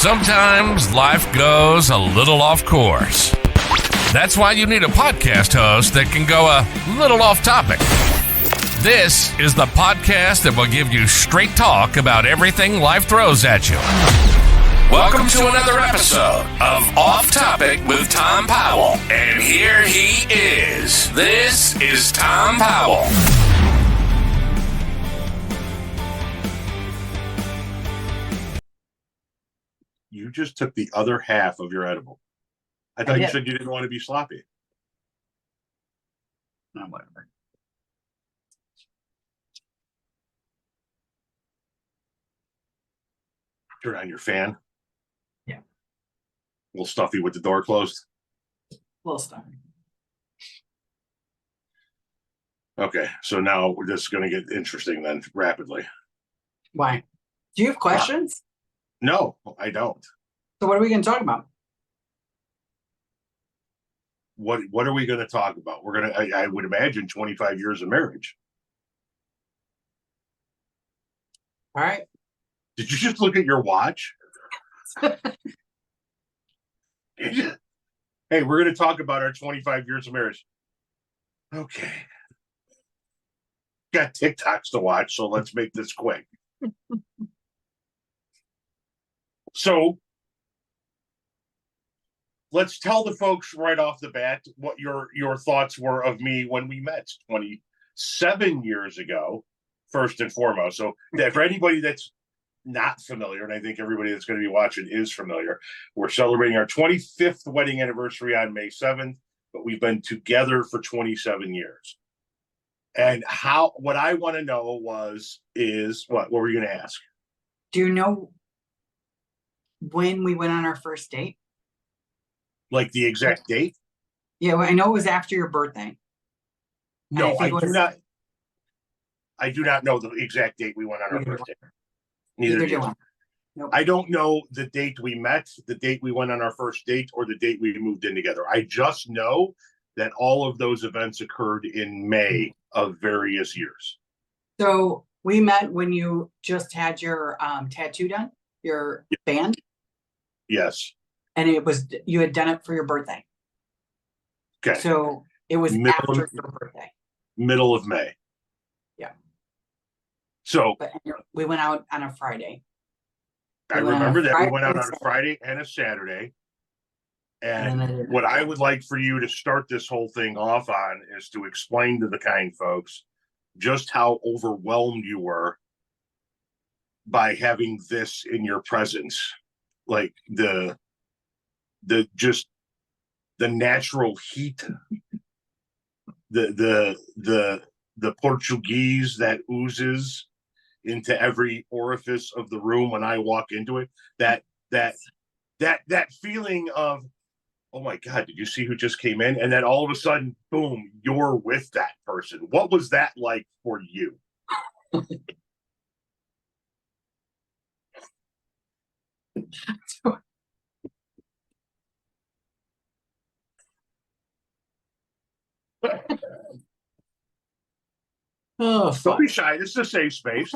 Sometimes life goes a little off course. That's why you need a podcast host that can go a little off topic. This is the podcast that will give you straight talk about everything life throws at you. Welcome to another episode of Off Topic with Tom Powell. And here he is. This is Tom Powell. You just took the other half of your edible. I thought you said you didn't want to be sloppy. No, whatever. Turn on your fan. Yeah. A little stuffy with the door closed. A little stuffy. Okay, so now we're just going to get interesting then rapidly. Why? Do you have questions? No, I don't. So what are we going to talk about? What are we going to talk about? We're going to, I would imagine, 25 years of marriage. All right. Did you just look at your watch? Hey, we're going to talk about our 25 years of marriage. Okay. Got TikToks to watch, so let's make this quick. So let's tell the folks right off the bat what your thoughts were of me when we met 27 years ago, first and foremost. So that for anybody that's not familiar, and I think everybody that's going to be watching is familiar, we're celebrating our 25th wedding anniversary on May 7th, but we've been together for 27 years. And what I want to know is what were you going to ask? Do you know when we went on our first date? Like the exact date? Yeah, well, I know it was after your birthday. No, I do not. I do not know the exact date we went on our first date. Neither do I. Nope. I don't know the date we met, the date we went on our first date, or the date we moved in together. I just know that all of those events occurred in May of various years. So we met when you just had your tattoo done, your band? Yes. And you had done it for your birthday. Okay. So it was after your birthday. Middle of May. Yeah. So but we went out on a Friday. I remember that we went out on a Friday and a Saturday. And what I would like for you to start this whole thing off on is to explain to the kind folks just how overwhelmed you were by having this in your presence. Like the natural heat, the Portuguese that oozes into every orifice of the room when I walk into it, that feeling of, oh my God, did you see who just came in? And then all of a sudden, boom, you're with that person. What was that like for you? Oh, don't be shy. This is a safe space.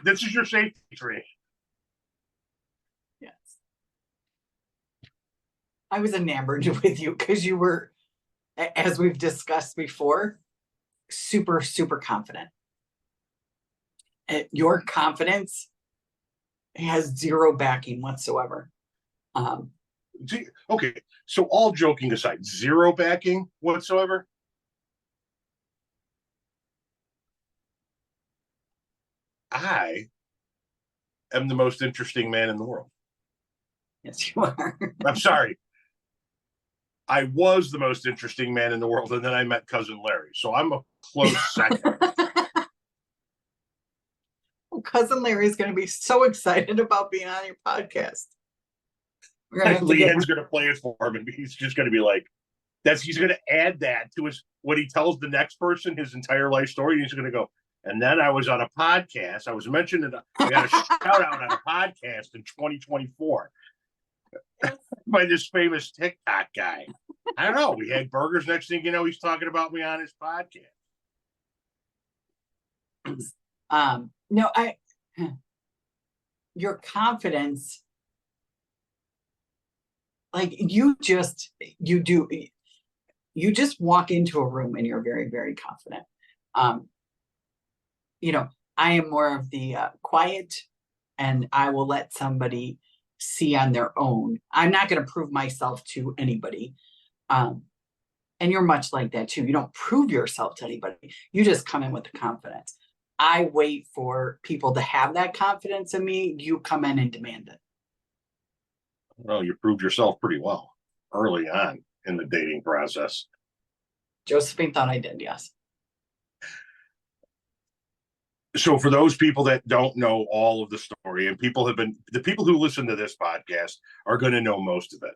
This is your safety tree. Yes. I was enamored with you because you were, as we've discussed before, super, super confident. Your confidence has zero backing whatsoever. Okay, so all joking aside, zero backing whatsoever? I am the most interesting man in the world. Yes, you are. I'm sorry. I was the most interesting man in the world, and then I met Cousin Larry. So I'm a close second. Well, Cousin Larry is going to be so excited about being on your podcast. Leanne's going to play it for him, and he's just going to be like, he's going to add that to what he tells the next person, his entire life story. And he's going to go, and then I was on a podcast. I was mentioned that I got a shout out on a podcast in 2024 by this famous TikTok guy. I don't know. We had burgers. Next thing you know, he's talking about me on his podcast. No, your confidence like you just walk into a room and you're very, very confident. I am more of the quiet, and I will let somebody see on their own. I'm not going to prove myself to anybody. And you're much like that too. You don't prove yourself to anybody. You just come in with the confidence. I wait for people to have that confidence in me. You come in and demand it. Well, you proved yourself pretty well early on in the dating process. Josephine thought I did, yes. So for those people that don't know all of the story, and the people who listen to this podcast are going to know most of it,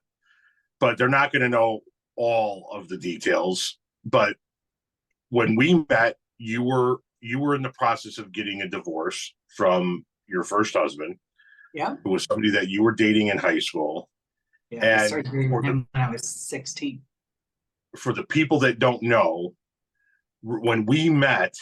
but they're not going to know all of the details. But when we met, you were in the process of getting a divorce from your first husband. Yeah. Who was somebody that you were dating in high school. Yeah, I started dating him when I was 16. For the people that don't know, when we met,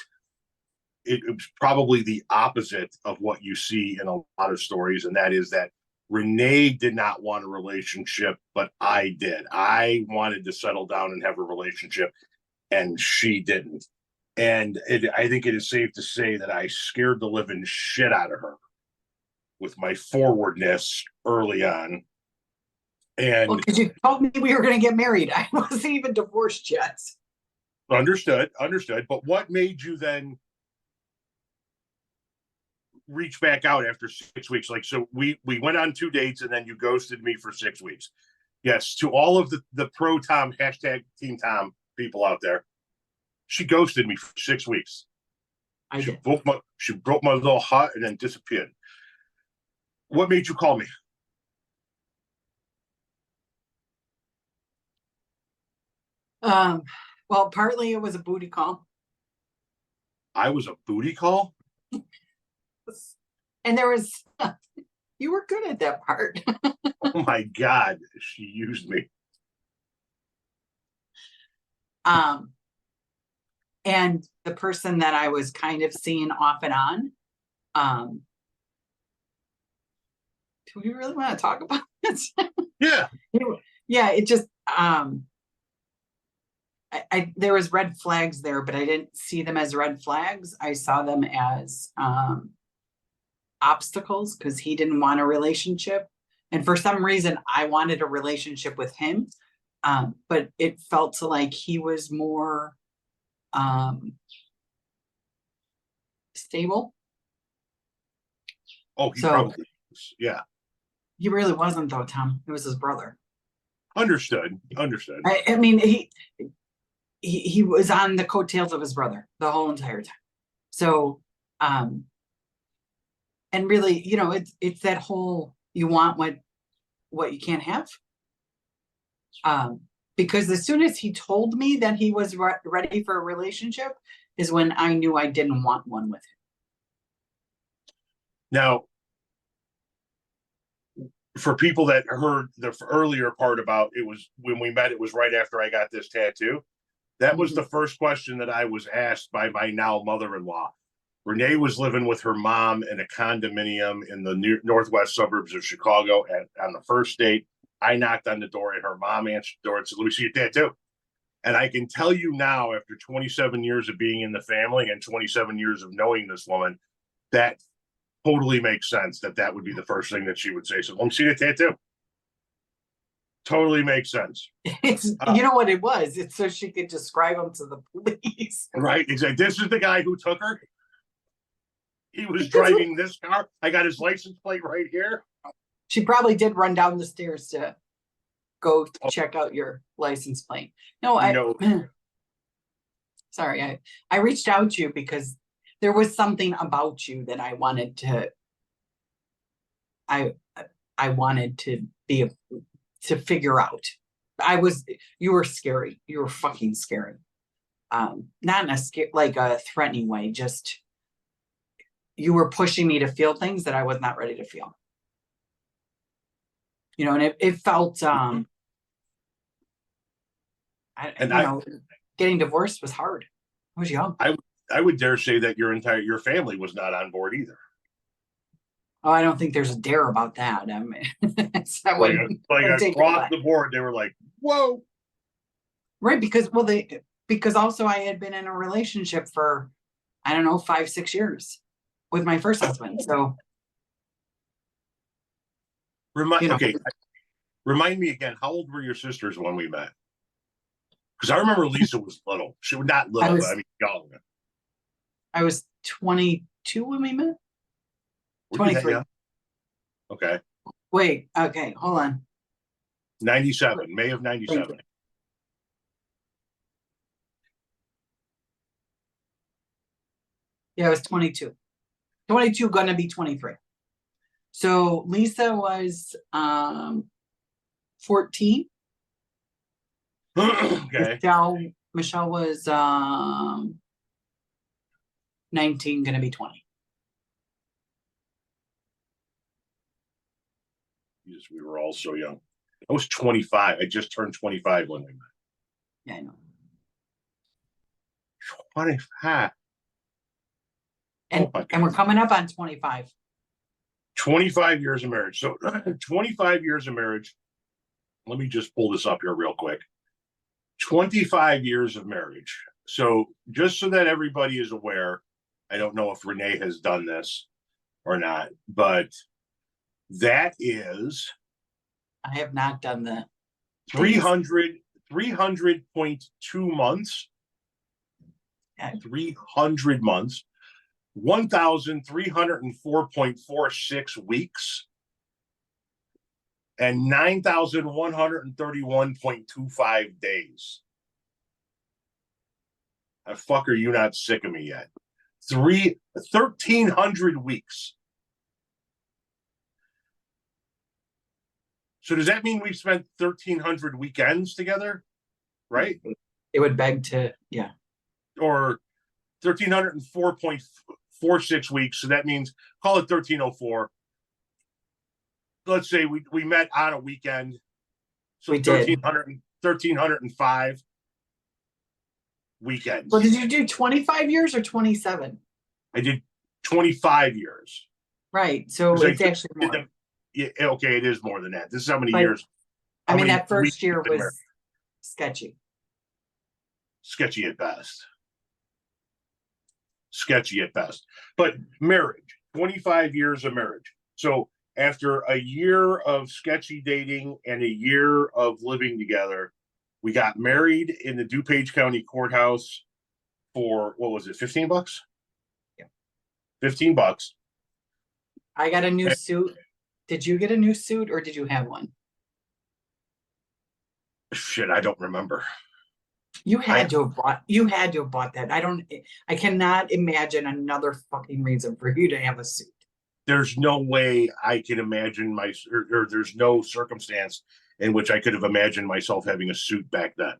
it was probably the opposite of what you see in a lot of stories, and that is that Renee did not want a relationship, but I did. I wanted to settle down and have a relationship, and she didn't. And I think it is safe to say that I scared the living shit out of her with my forwardness early on. And because you told me we were going to get married. I wasn't even divorced yet. Understood. But what made you then reach back out after 6 weeks? Like, so we went on 2 dates and then you ghosted me for 6 weeks. Yes, to all of the pro Tom # Team Tom people out there, she ghosted me for 6 weeks. She broke my little heart and then disappeared. What made you call me? Well, partly it was a booty call. I was a booty call? And there was, you were good at that part. Oh my God, she used me. And the person that I was kind of seeing off and on, do we really want to talk about this? Yeah. Yeah, it just, there was red flags there, but I didn't see them as red flags. I saw them as obstacles, because he didn't want a relationship. And for some reason, I wanted a relationship with him. But it felt like he was more stable. Oh, he probably was. Yeah. He really wasn't, though, Tom. It was his brother. Understood. I mean, he was on the coattails of his brother the whole entire time. So, and really, it's that whole, you want what you can't have. Because as soon as he told me that he was ready for a relationship is when I knew I didn't want one with him. Now, for people that heard the earlier part about it, was when we met, it was right after I got this tattoo. That was the first question that I was asked by my now mother-in-law. Renee was living with her mom in a condominium in the northwest suburbs of Chicago. And on the first date, I knocked on the door and her mom answered the door and said, "Let me see your tattoo." And I can tell you now, after 27 years of being in the family and 27 years of knowing this woman, that totally makes sense that would be the first thing that she would say. So, "Let me see the tattoo." Totally makes sense. It's you know what it was? It's so she could describe him to the police. Right, exactly. This is the guy who took her. He was driving this car. I got his license plate right here. She probably did run down the stairs to go check out your license plate. No. Sorry, I reached out to you because there was something about you that I wanted to. I wanted to figure out. You were scary. You were fucking scary. Not in a threatening way. Just you were pushing me to feel things that I was not ready to feel. And it felt. Getting divorced was hard. I was young. I would dare say that your family was not on board either. Oh, I don't think there's a dare about that. I mean, so I Like, wouldn't like take it across back. the board, they were like, "Whoa!" Right, because also I had been in a relationship for, I don't know, 5-6 years with my first husband. So, you know, Okay, remind me again. How old were your sisters when we met? Because I remember Lisa was little. She was not I little, but I was mean young. I was 22 when we met. Were you that 23. young? Okay, Wait, okay, hold on. 97, May of Thank you. 97. Yeah, I was 22. 22 gonna be 23. So Lisa was 14. Okay, Michelle was 19, gonna be 20. Jesus, we were all so young. I was 25. I just turned 25 when we met. Yeah, I know. 25. And Oh my and God. we're coming up on 25. 25 years of marriage. So 25 years of marriage. Let me just pull this up here real quick. 25 years of marriage. So just so that everybody is aware, I don't know if Renee has done this or not, but that is I have not done the 300.2 months, Okay. 300 months, 1,304.46 weeks, and 9,131.25 days. Fuck, are you not sick of me yet? 1,300 weeks. So does that mean we've spent 1,300 weekends together? Right? It would beg to, yeah. Or 1,304.46 weeks. So that means call it 1,304. Let's say we met on a weekend. So We did. 1,305 weekends. Well, did you do 25 years or 27? I did 25 years. Right. So it's actually more. Yeah, okay, it is more than that. This is how many But, years. I mean, many that first weeks year we've been married. was sketchy. Sketchy at best. Sketchy at best. But marriage, 25 years of marriage. So after a year of sketchy dating and a year of living together, we got married in the DuPage County Courthouse for, what was it, $15? Yeah. $15. I got a new suit. Did you get a new suit or did you have one? Shit, I don't remember. You had to have bought that. I cannot imagine another fucking reason for you to have a suit. There's no way I can imagine or there's no circumstance in which I could have imagined myself having a suit back then.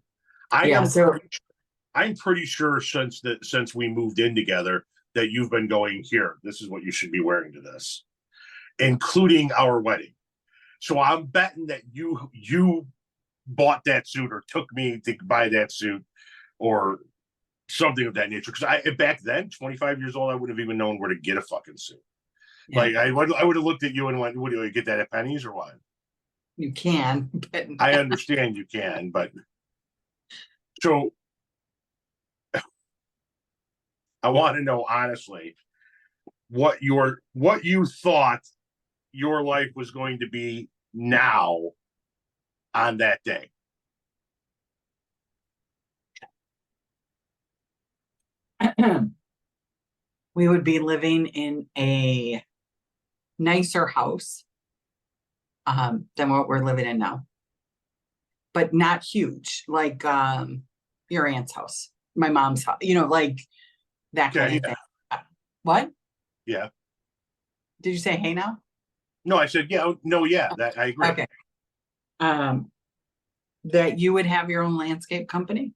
I'm pretty sure since we moved in together that you've been going, here, this is what you should be wearing to this, including our wedding. So I'm betting that you bought that suit or took me to buy that suit or something of that nature. Because back then, 25 years old, I wouldn't have even known where to get a fucking suit. Yeah. Like I would have looked at you and went, "What do you get that at Penny's or what?" You can. I understand you can, but so I want to know honestly what you thought your life was going to be now on that day. We would be living in a nicer house than what we're living in now, but not huge, like your aunt's house, my mom's house, like that kind of thing. What? Yeah. Did you say hey now? No, I said yeah. No, yeah, that I agree. Okay. That you would have your own landscape company.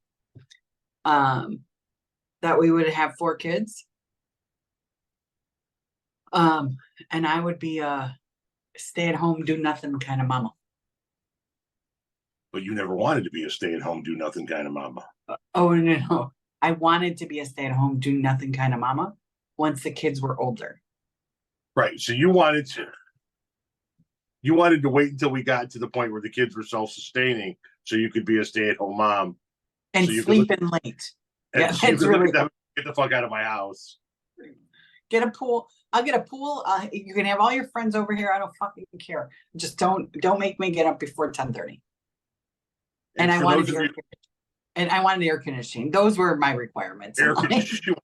That we would have 4 kids. And I would be a stay-at-home, do-nothing kind of mama. But you never wanted to be a stay-at-home, do-nothing kind of mama. Oh, no. I wanted to be a stay-at-home, do-nothing kind of mama once the kids were older. Right. So you wanted to wait until we got to the point where the kids were self-sustaining so you could be a stay-at-home mom. And so you sleep could in late. and Yeah, so you that's could look really at them, get the fuck out of my house. get a pool. I'll get a pool. You can have all your friends over here. I don't fucking care. Just don't make me get up before 10:30. And I for wanted those of air, you, and I wanted air conditioning. Those were my requirements. air conditioning.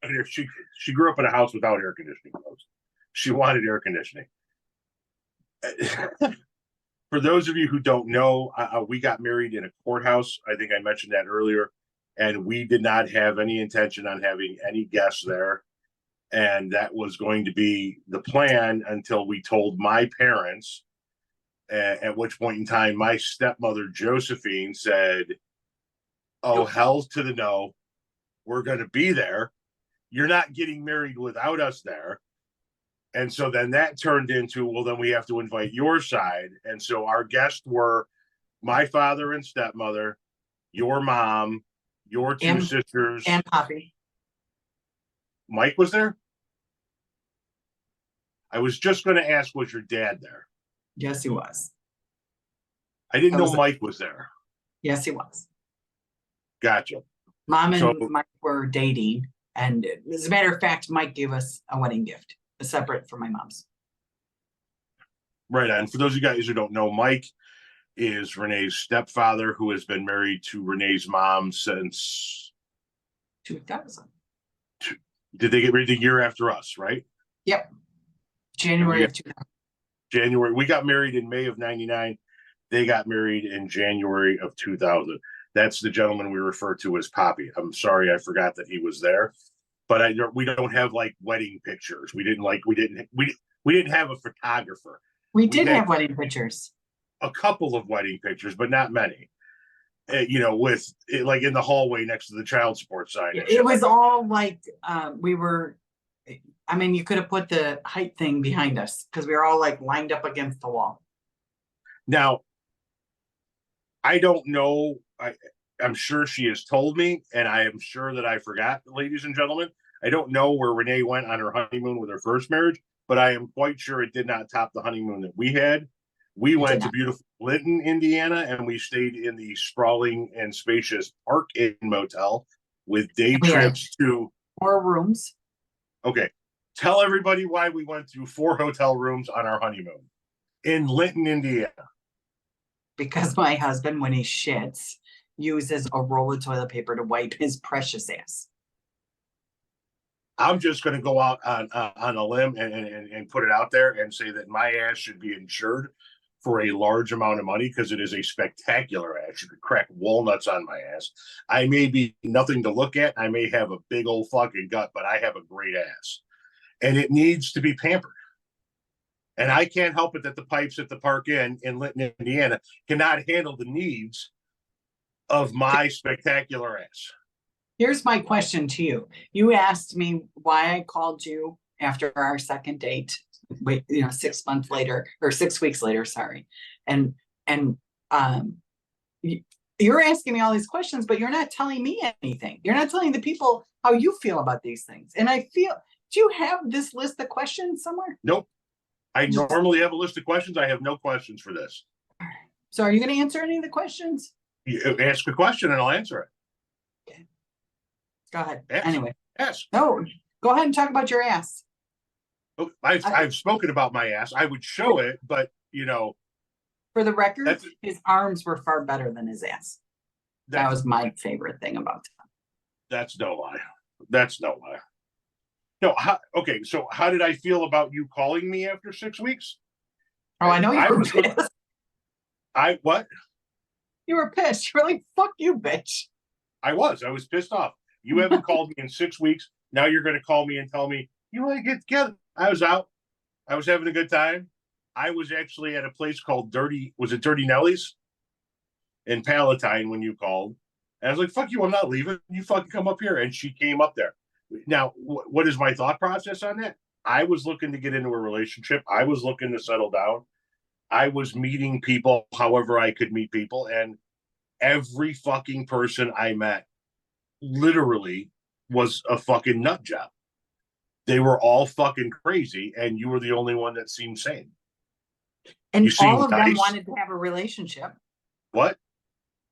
She grew up in a house without air conditioning. She wanted air conditioning. For those of you who don't know, we got married in a courthouse. I think I mentioned that earlier, and we did not have any intention on having any guests there. And that was going to be the plan until we told my parents, at which point in time my stepmother Josephine said, "Oh, hell's to the no. We're going to be there. You're not getting married without us there." And so then that turned into, well, then we have to invite your side. And so our guests were my father and stepmother, your mom, your two sisters, and Poppy. Mike was there? I was just going to ask, was your dad there? Yes, he was. I didn't know Mike was there. Yes, he was. Gotcha. Mom and Mike were dating. And as a matter of fact, Mike gave us a wedding gift, separate from my mom's. Right. And for those of you guys who don't know, Mike is Renee's stepfather, who has been married to Renee's mom since 2000. Did they get married the year after us, right? Yep. January of 2000. January. We got married in May of 99. They got married in January of 2000. That's the gentleman we refer to as Poppy. I'm sorry, I forgot that he was there. But we don't have like wedding pictures. We didn't have a photographer. We did have wedding pictures. A couple of wedding pictures, but not many. With it, like in the hallway next to the child support sign. It was all like we were. I mean, you could have put the height thing behind us because we were all like lined up against the wall. Now, I don't know. I'm sure she has told me, and I am sure that I forgot, ladies and gentlemen. I don't know where Renee went on her honeymoon with her first marriage, but I am quite sure it did not top the honeymoon that we had. We went to beautiful Linton, Indiana, and we stayed in the sprawling and spacious Park Inn Motel with day trips to 4 rooms. Okay. Tell everybody why we went through 4 hotel rooms on our honeymoon in Linton, Indiana. Because my husband, when he shits, uses a roll of toilet paper to wipe his precious ass. I'm just going to go out on a limb and put it out there and say that my ass should be insured for a large amount of money because it is a spectacular ass. You could crack walnuts on my ass. I may be nothing to look at. I may have a big old fucking gut, but I have a great ass. And it needs to be pampered. And I can't help it that the pipes at the Park Inn in Linton, Indiana cannot handle the needs of my spectacular ass. Here's my question to you. You asked me why I called you after our second date, 6 months later, or 6 weeks later, sorry. And you're asking me all these questions, but you're not telling me anything. You're not telling the people how you feel about these things. And I feel, do you have this list of questions somewhere? Nope. I normally have a list of questions. I have no questions for this. So are you going to answer any of the questions? You ask a question and I'll answer it. Okay. Go ahead. Ask. Anyway. Ask. No, go ahead and talk about your ass. Oh, I've spoken about my ass. I would show it, but for the record, his arms were far better than his ass. That was my favorite thing about him. That's no lie. That's no lie. No, okay, so how did I feel about you calling me after 6 weeks? Oh, I know you were pissed. What? You were pissed. You're like, fuck you, bitch. I was pissed off. You haven't called me in 6 weeks. Now you're going to call me and tell me, you want to get together? I was out. I was having a good time. I was actually at a place called Dirty Nelly's in Palatine when you called. And I was like, fuck you, I'm not leaving. You fucking come up here. And she came up there. Now, what is my thought process on that? I was looking to get into a relationship. I was looking to settle down. I was meeting people however I could meet people. And every fucking person I met literally was a fucking nut job. they were all fucking crazy, and you were the only one that seemed sane. And You seem all of them nice. wanted to have a relationship. What?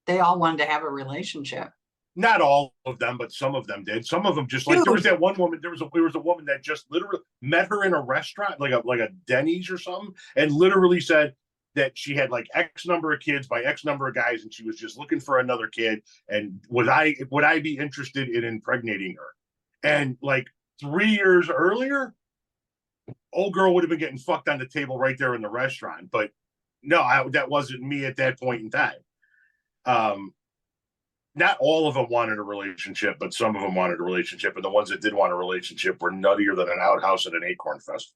They all wanted to have a relationship. Not all of them, but some of them did. Some of them just like, there was that one woman. There was a woman that just literally met her in a restaurant, like a Denny's or something, and literally said that she had like X number of kids by X number of guys, and she was just looking for another kid. And would I be interested in impregnating her? And like 3 years earlier, old girl would have been getting fucked on the table right there in the restaurant. But no, that wasn't me at that point in time. Not all of them wanted a relationship, but some of them wanted a relationship. And the ones that did want a relationship were nuttier than an outhouse at an acorn festival.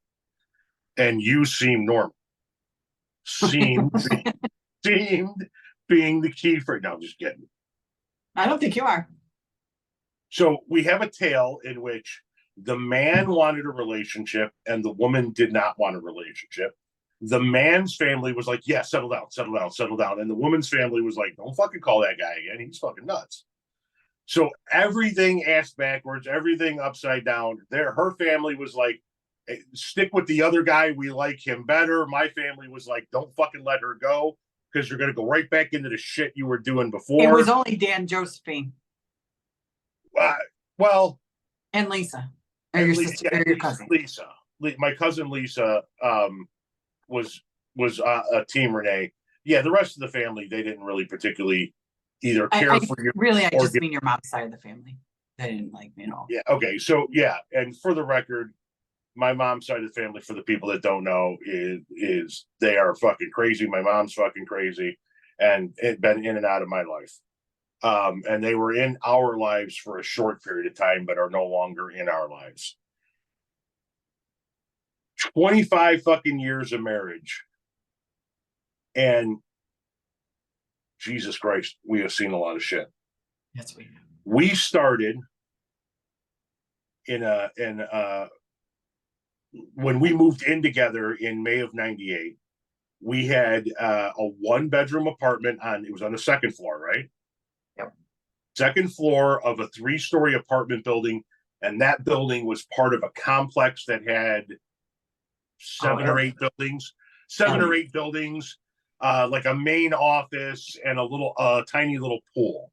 And you seem normal. Seemed being the key for it. No, I'm just kidding. I don't think you are. So we have a tale in which the man wanted a relationship and the woman did not want a relationship. The man's family was like, yeah, settle down. And the woman's family was like, don't fucking call that guy again. He's fucking nuts. So everything ass backwards, everything upside down. Her family was like, stick with the other guy. We like him better. My family was like, don't fucking let her go because you're going to go right back into the shit you were doing before. It was only Dan, Josephine. Well. And Lisa. Or your sister, or your cousin. Lisa. My cousin Lisa, was a team Renee. Yeah, the rest of the family, they didn't really particularly either care for you. Really, I just mean your mom's side of the family. They didn't like me at all. Yeah, okay. So yeah, and for the record, my mom's side of the family, for the people that don't know, is they are fucking crazy. My mom's fucking crazy and it been in and out of my life. And they were in our lives for a short period of time, but are no longer in our lives. 25 fucking years of marriage. And Jesus Christ, we have seen a lot of shit. Yes, we have. We started when we moved in together in May of 98, we had a 1-bedroom apartment it was on the second floor, right? Yep. Second floor of a 3-story apartment building. And that building was part of a complex that had 7 or 8 buildings, like a main office and a tiny little pool.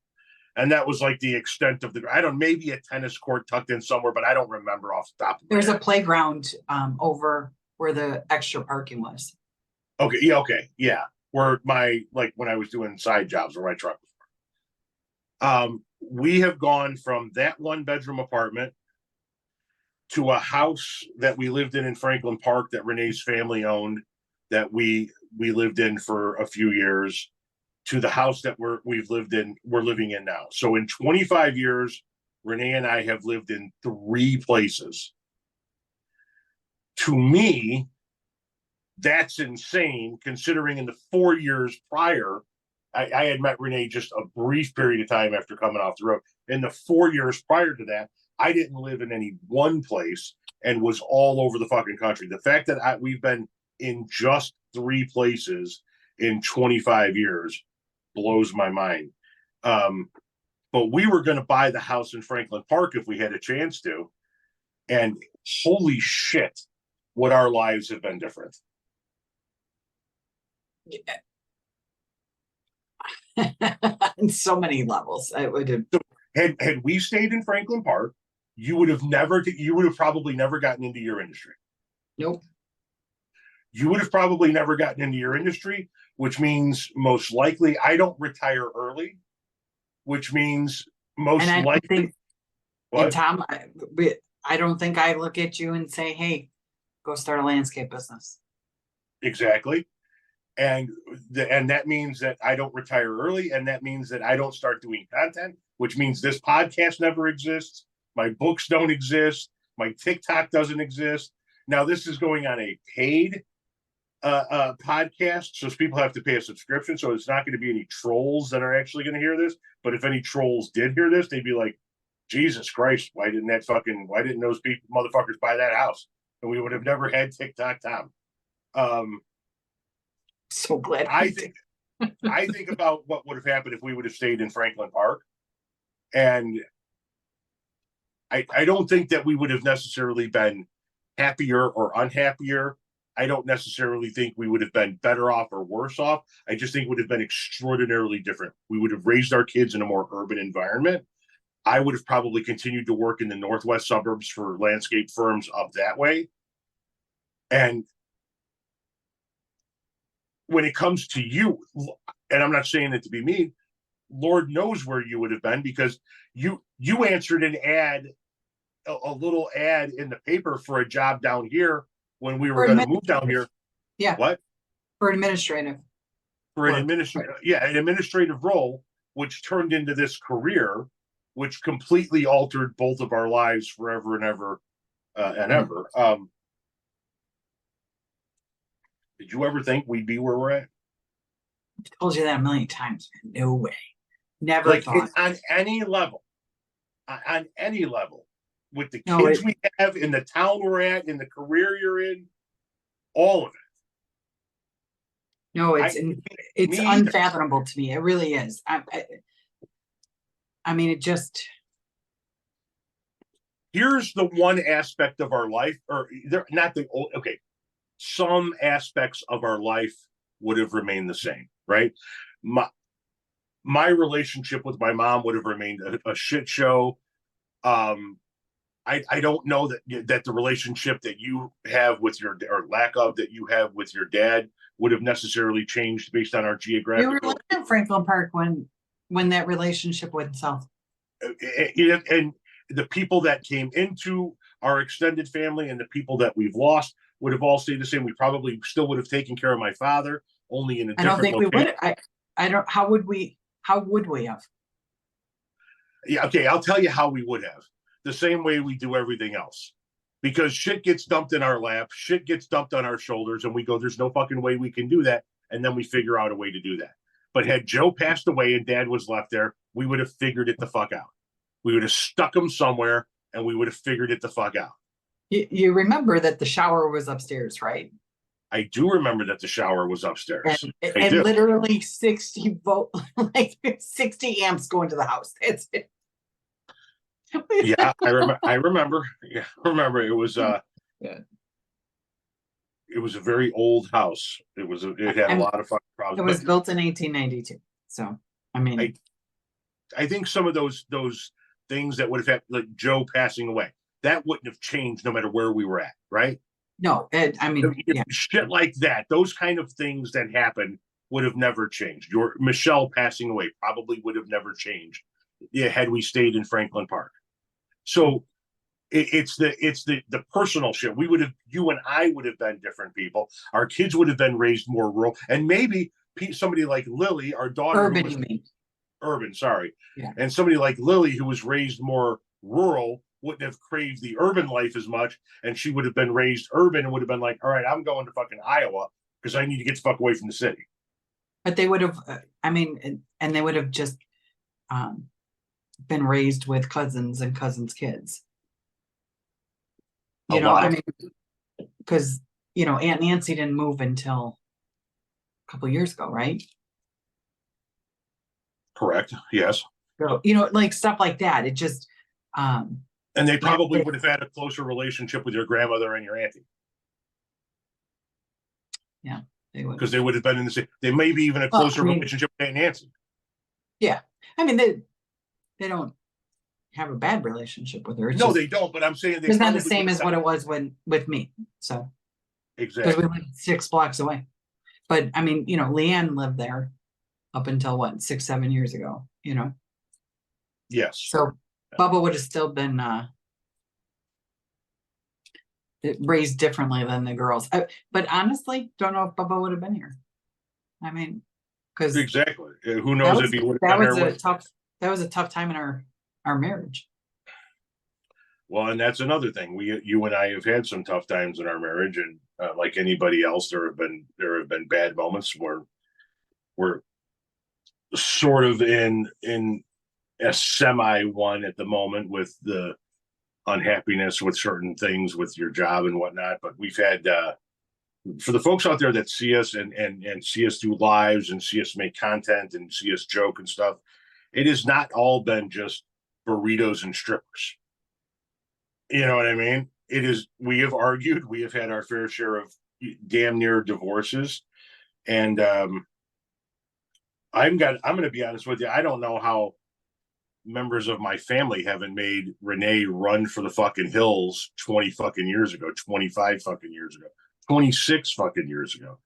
And that was like the extent of maybe a tennis court tucked in somewhere, but I don't remember off the top of my head. There's a playground over where the extra parking was. Okay. Yeah. Where when I was doing side jobs or my truck before. We have gone from that 1-bedroom apartment to a house that we lived in Franklin Park that Renee's family owned, that we lived in for a few years, to the house that we're living in now. So in 25 years, Renee and I have lived in 3 places. To me, that's insane, considering in the 4 years prior, I had met Renee just a brief period of time after coming off the road. In the 4 years prior to that, I didn't live in any one place and was all over the fucking country. The fact that we've been in just 3 places in 25 years blows my mind. But we were going to buy the house in Franklin Park if we had a chance to. And holy shit, would our lives have been different. In so many levels. I would have. Had we stayed in Franklin Park, you would have probably never gotten into your industry. Nope. You would have probably never gotten into your industry, which means most likely I don't retire early, which means most likely. And Tom, I don't think I look at you and say, hey, go start a landscape business. Exactly. And that means that I don't retire early, and that means that I don't start doing content, which means this podcast never exists. My books don't exist. My TikTok doesn't exist. Now, this is going on a paid podcast, so people have to pay a subscription. So it's not going to be any trolls that are actually going to hear this. But if any trolls did hear this, they'd be like, Jesus Christ, why didn't those motherfuckers buy that house? And we would have never had TikTok, Tom. So glad I think about what would have happened if we would have stayed in Franklin Park. And I don't think that we would have necessarily been happier or unhappier. I don't necessarily think we would have been better off or worse off. I just think it would have been extraordinarily different. We would have raised our kids in a more urban environment. I would have probably continued to work in the northwest suburbs for landscape firms up that way. And when it comes to you, and I'm not saying it to be mean, Lord knows where you would have been, because you answered an ad, a little ad in the paper for a job down here when we were going to move down here. Yeah. What? For administrative. For an administrative, an administrative role, which turned into this career, which completely altered both of our lives forever and ever and ever. Did you ever think we'd be where we're at? I've told you that a million times. No way. Never Like thought. on any level, with the kids we have, in the town we're at, in the career you're in, all of it. No, it's unfathomable to me. It really is. I mean, it just. Here's the one aspect of our life, or not the old. Okay, some aspects of our life would have remained the same, right? My relationship with my mom would have remained a shit show. I don't know that the relationship that you have with your, or lack of, that you have with your dad would have necessarily changed based on our geographic. You were living in Franklin Park when that relationship went south. And the people that came into our extended family and the people that we've lost would have all stayed the same. We probably still would have taken care of my father, only in a different location. I don't think we would. I don't. How would we have? Yeah, okay, I'll tell you how we would have. The same way we do everything else. Because shit gets dumped in our lap, shit gets dumped on our shoulders, and we go, there's no fucking way we can do that. And then we figure out a way to do that. But had Joe passed away and Dad was left there, we would have figured it the fuck out. We would have stuck him somewhere and we would have figured it the fuck out. You remember that the shower was upstairs, right? I do remember that the shower was upstairs. And literally 60 amps going to the house. That's it. Yeah, I remember. Yeah, I remember. It was it was a very old house. It had a lot of fucking problems. It was built in 1892. So I mean, I think some of those things that would have had, like Joe passing away, that wouldn't have changed no matter where we were at, right? No, I mean, shit like that. Those kind of things that happened would have never changed. Your Michelle passing away probably would have never changed. Yeah, had we stayed in Franklin Park. So it's the personal shit. You and I would have been different people. Our kids would have been raised more rural, and maybe somebody like Lily, our daughter, urban, you mean? Urban, sorry. Yeah. And somebody like Lily, who was raised more rural, wouldn't have craved the urban life as much, and she would have been raised urban and would have been like, all right, I'm going to fucking Iowa because I need to get the fuck away from the city. But they would have, and they would have just been raised with cousins and cousins' kids. You know, I mean, because, Aunt Nancy didn't move until a couple of years ago, right? Correct. Yes. So, like stuff like that. It just. And they probably would have had a closer relationship with your grandmother and your auntie. Yeah, they would. Because they would have been in the same. They maybe even a closer relationship with Aunt Nancy. Yeah, I mean they don't have a bad relationship with her. No, they don't. But I'm saying it's not the same as what it was with me. So exactly, because we lived 6 blocks away. But I mean, Leanne lived there up until 6-7 years ago. Yes. So Bubba would have still been raised differently than the girls. But honestly, don't know if Bubba would have been here. I mean, because exactly, who knows if he would have been here. That was a tough time in our marriage. Well, and that's another thing. You and I have had some tough times in our marriage, and like anybody else, there have been bad moments where we're sort of in a semi one at the moment with the unhappiness with certain things with your job and whatnot. But we've had, for the folks out there that see us and see us do lives and see us make content and see us joke and stuff, it has not all been just burritos and strippers. You know what I mean? It is, we have argued, we have had our fair share of damn near divorces. And I'm going to be honest with you. I don't know how members of my family haven't made Renee run for the fucking hills 20 fucking years ago, 25 fucking years ago, 26 fucking years ago.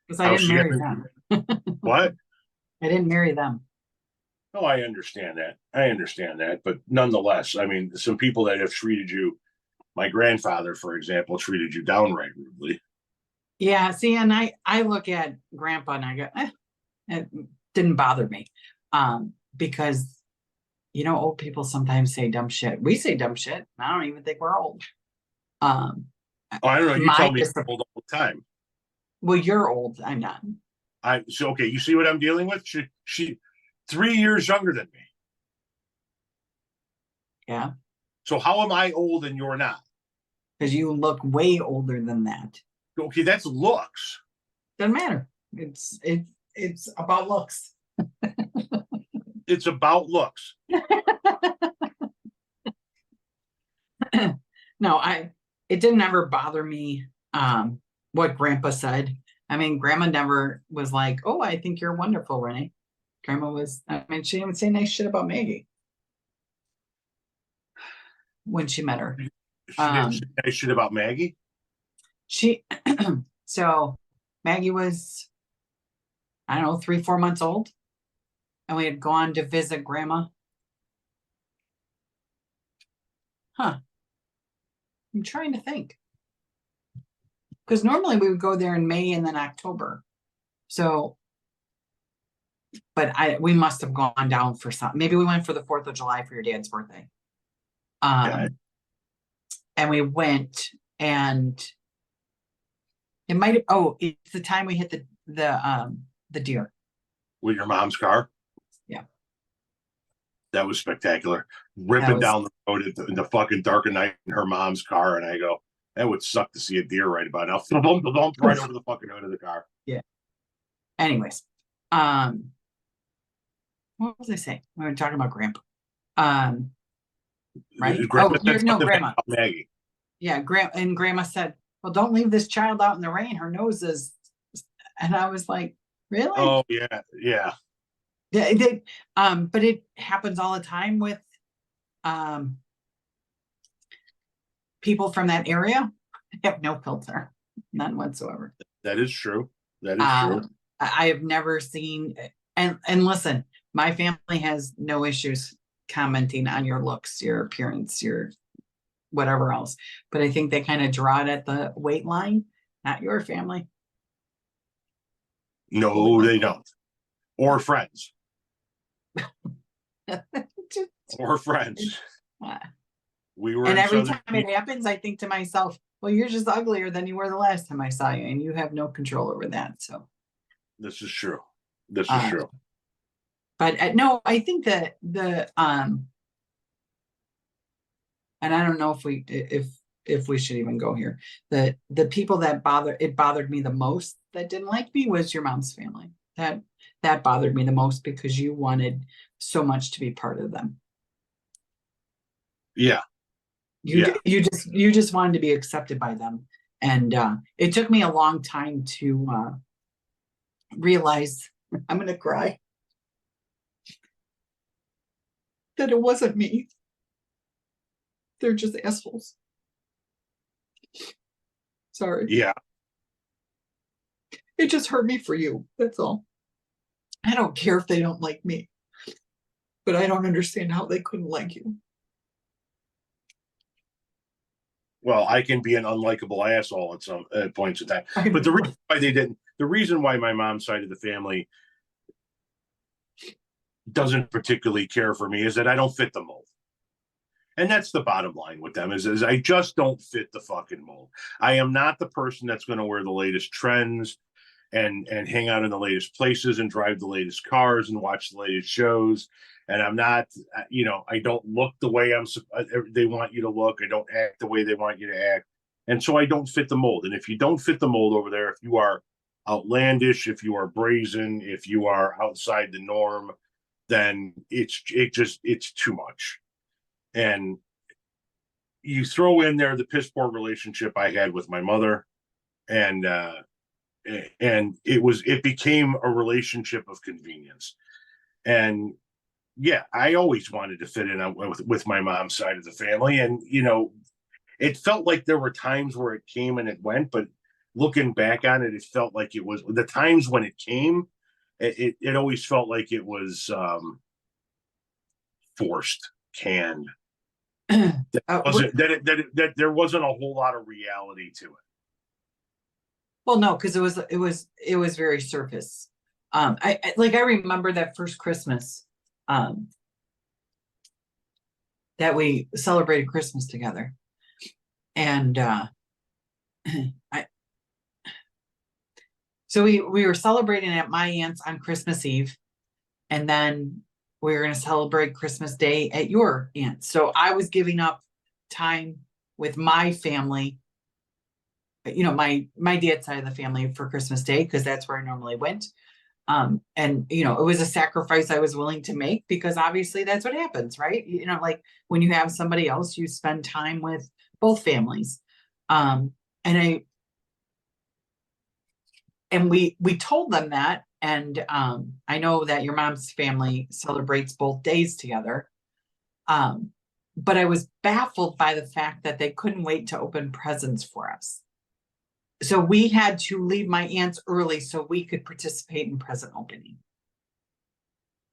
Because I didn't marry them. What? I didn't marry them. Oh, I understand that. I understand that. But nonetheless, I mean, some people that have treated you, my grandfather, for example, treated you downright rudely. Yeah, see, and I look at grandpa and I go, it didn't bother me. Because old people sometimes say dumb shit. We say dumb shit. I don't even think we're old. I don't know. You tell me I'm old all the time. Well, you're old. I'm not. So okay. You see what I'm dealing with? She 3 years younger than me. Yeah. So how am I old and you're not? Because you look way older than that. Okay, that's looks. Doesn't matter. It's about looks. It's about looks. No, it didn't ever bother me what grandpa said. I mean, grandma never was like, oh, I think you're wonderful, Renee. Grandma was, she didn't say nice shit about Maggie when she met her. She didn't say nice shit about Maggie? So Maggie was, I don't know, 3-4 months old. And we had gone to visit grandma. I'm trying to think. Because normally we would go there in May and then October. So, but we must have gone down for some. Maybe we went for the 4th of July for your dad's birthday. Okay. And we went, and it might have. It's the time we hit the deer with your mom's car. Yeah, that was spectacular. Ripping down the road in the fucking dark of night in her mom's car, and I go, that would suck to see a deer right about now. Right over the fucking hood of the car. Yeah. Anyways, what was I saying? We were talking about grandpa. Right? Grandma. Maggie. Yeah, grandma said, well, don't leave this child out in the rain. Her nose is, and I was like, really? Oh, yeah. Yeah. But it happens all the time with people from that area. They have no filter, none whatsoever. That is true. That is true. I have never seen, and listen, my family has no issues commenting on your looks, your appearance, your whatever else. But I think they kind of draw it at the weight line, not your family. No, they don't. Or friends. Or friends. We were, and every time it happens, I think to myself, well, you're just uglier than you were the last time I saw you, and you have no control over that. So this is true. This is true. But no, I think that and I don't know if we should even go here. The people that bothered me the most that didn't like me was your mom's family. That bothered me the most because you wanted so much to be part of them. Yeah. You just wanted to be accepted by them. And it took me a long time to realize, I'm gonna cry, that it wasn't me. They're just assholes. Sorry. Yeah. It just hurt me for you. That's all. I don't care if they don't like me, but I don't understand how they couldn't like you. Well, I can be an unlikable asshole at some points in time. But the reason why they didn't, the reason why my mom's side of the family doesn't particularly care for me is that I don't fit the mold. And that's the bottom line with them is I just don't fit the fucking mold. I am not the person that's going to wear the latest trends and hang out in the latest places and drive the latest cars and watch the latest shows. And I'm not, I don't look the way they want you to look. I don't act the way they want you to act. And so I don't fit the mold. And if you don't fit the mold over there, if you are outlandish, if you are brazen, if you are outside the norm, then it's too much. And, you throw in there the piss poor relationship I had with my mother, and it became a relationship of convenience. And yeah, I always wanted to fit in with my mom's side of the family, and it felt like there were times where it came and it went, but looking back on it, it felt like it was the times when it came. It always felt like it was forced, canned. That there wasn't a whole lot of reality to it. Well, no, because it was very surface. I remember that first Christmas, that we celebrated Christmas together, and so we were celebrating at my aunt's on Christmas Eve, and then we were going to celebrate Christmas Day at your aunt. So I was giving up time with my family, my dad's side of the family for Christmas Day, because that's where I normally went. And it was a sacrifice I was willing to make, because obviously that's what happens, right? Like when you have somebody else, you spend time with both families. And we told them that. And I know that your mom's family celebrates both days together. But I was baffled by the fact that they couldn't wait to open presents for us. So we had to leave my aunt's early so we could participate in present opening.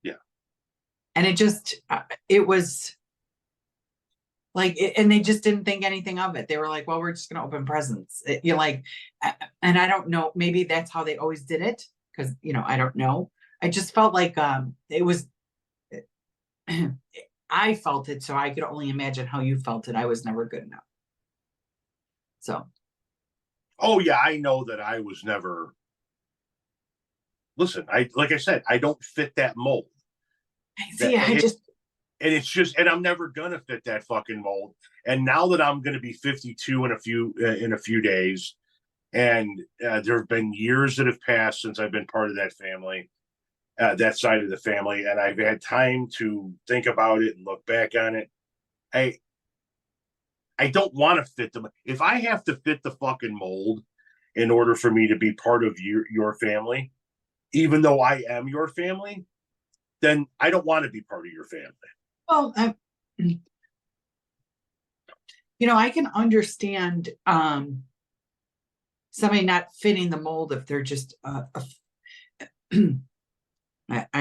Yeah. And it was like, and they just didn't think anything of it. They were like, well, we're just going to open presents. And I don't know, maybe that's how they always did it. Because, I don't know. I just felt like it was, I felt it, so I could only imagine how you felt it. I was never good enough. So. Oh, yeah, I know that I was never. Listen, like I said, I don't fit that mold. See, and I'm never gonna fit that fucking mold. And now that I'm gonna be 52 in a few days, and there have been years that have passed since I've been part of that family, that side of the family, and I've had time to think about it and look back on it. I don't want to fit them. If I have to fit the fucking mold in order for me to be part of your family, even though I am your family, then I don't want to be part of your family. Well, I can understand somebody not fitting the mold if they're just I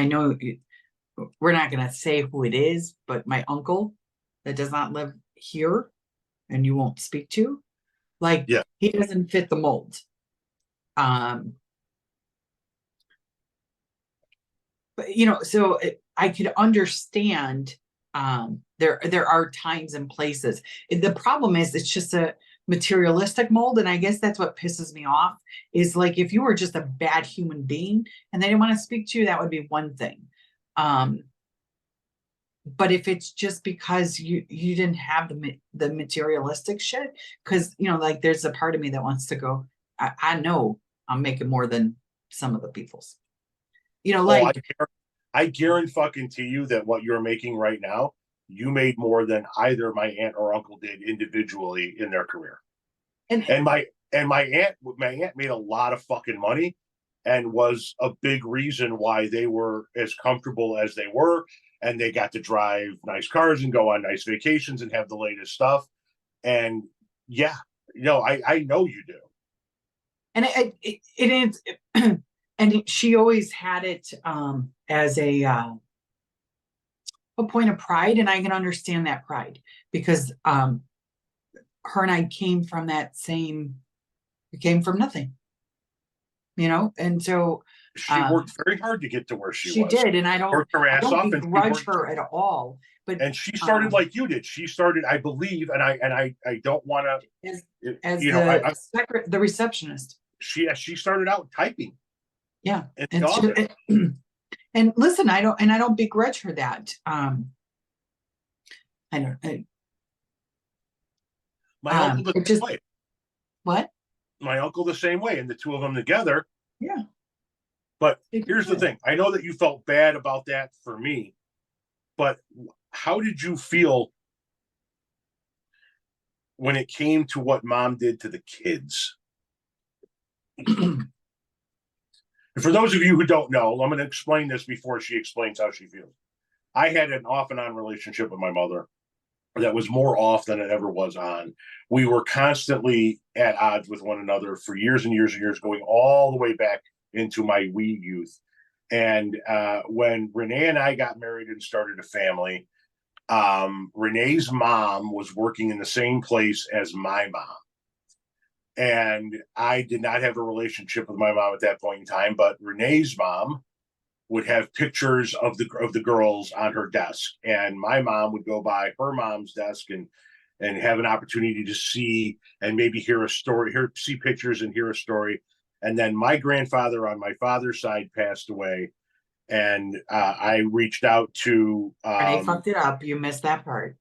know we're not going to say who it is, but my uncle that does not live here and you won't speak to, he doesn't fit the mold. But so I could understand there are times and places. The problem is it's just a materialistic mold, and I guess that's what pisses me off, is like if you were just a bad human being and they didn't want to speak to you, that would be one thing. But if it's just because you didn't have the materialistic shit, because there's a part of me that wants to go, I know I'm making more than some of the people's. I guarantee fucking to you that what you're making right now, you made more than either my aunt or uncle did individually in their career. And my aunt made a lot of fucking money and was a big reason why they were as comfortable as they were, and they got to drive nice cars and go on nice vacations and have the latest stuff. And yeah, I know you do. And it is, and she always had it as a point of pride, and I can understand that pride, because her and I came from nothing, and so she worked very hard to get to where she was. She did, and I don't begrudge her at all. And she started like you did. She started, I believe, and I don't want to as the receptionist. She started out typing. Yeah, and listen, I don't begrudge her that. My uncle the same way. What? My uncle the same way, and the two of them together. Yeah. But here's the thing. I know that you felt bad about that for me, but how did you feel when it came to what mom did to the kids. For those of you who don't know, I'm going to explain this before she explains how she feels. I had an off and on relationship with my mother that was more off than it ever was on. We were constantly at odds with one another for years and years and years, going all the way back into my wee youth. And when Renee and I got married and started a family, Renee's mom was working in the same place as my mom. And I did not have a relationship with my mom at that point in time, but Renee's mom would have pictures of the girls on her desk, and my mom would go by her mom's desk and have an opportunity to see and maybe hear a story, see pictures and hear a story. And then my grandfather on my father's side passed away, and I reached out to. Renee fucked it up. You missed that part.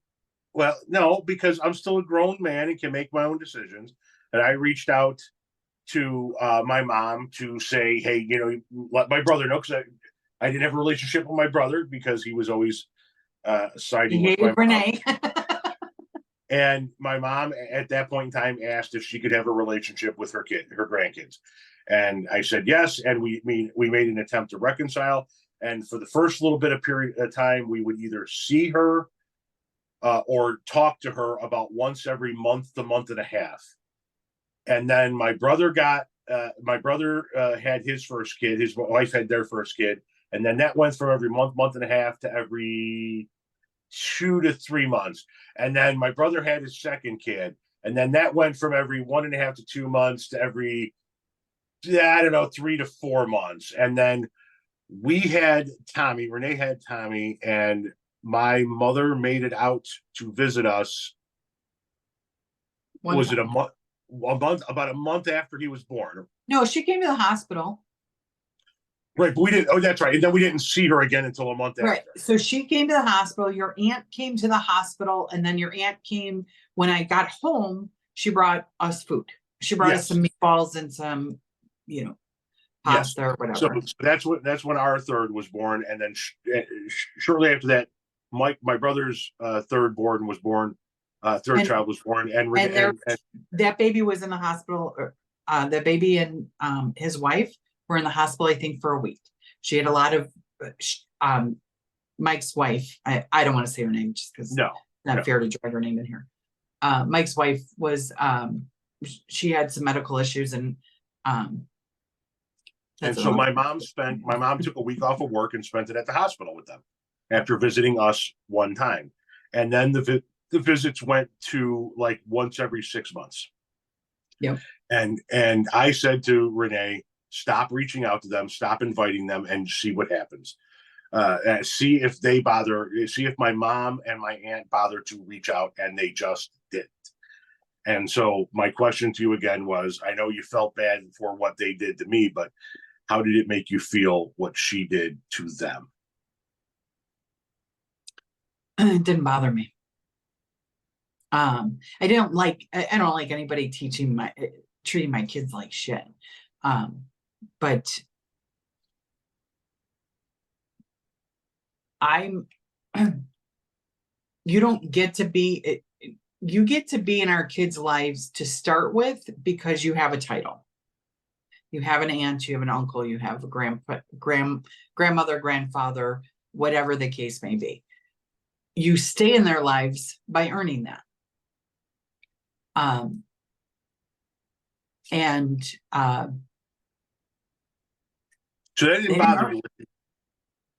Well, no, because I'm still a grown man and can make my own decisions. And I reached out to my mom to say, hey, let my brother know, because I didn't have a relationship with my brother because he was always siding with my Renee. mom. And my mom at that point in time asked if she could have a relationship with her grandkids. And I said yes. And we made an attempt to reconcile. And for the first little bit of period of time, we would either see her or talk to her about once every month to month and a half. And then my brother had his first kid. His wife had their first kid. And then that went from every month, month and a half to every 2 to 3 months. And then my brother had his second kid. And then that went from every 1.5 to 2 months to every, 3 to 4 months. And then we had Tommy, Renee had Tommy, and my mother made it out to visit us. Was it a month? About a month after he was born. No, she came to the hospital. Right, but we didn't. Oh, that's right. And then we didn't see her again until a month after. Right. So she came to the hospital. Your aunt came to the hospital, and then your aunt came when I got home. She brought us food. She brought us some meatballs and some, pasta or whatever. So that's when our third was born, and then shortly after that, my brother's third child was born, and that baby was in the hospital. The baby and his wife were in the hospital, I think, for a week. She had a lot of Mike's wife. I don't want to say her name just because it's not fair to drag her name in here. Mike's wife was she had some medical issues, and so my mom took a week off of work and spent it at the hospital with them after visiting us one time, and then the visits went to like once every 6 months. Yep. And I said to Renee, stop reaching out to them, stop inviting them, and see what happens. See if my mom and my aunt bother to reach out, and they just didn't. And so my question to you again was, I know you felt bad for what they did to me, but how did it make you feel what she did to them? It didn't bother me. I don't like anybody treating my kids like shit. But you don't get to be, you get to be in our kids' lives to start with because you have a title. You have an aunt, you have an uncle, you have a grandmother, grandfather, whatever the case may be. You stay in their lives by earning that. So that didn't bother you?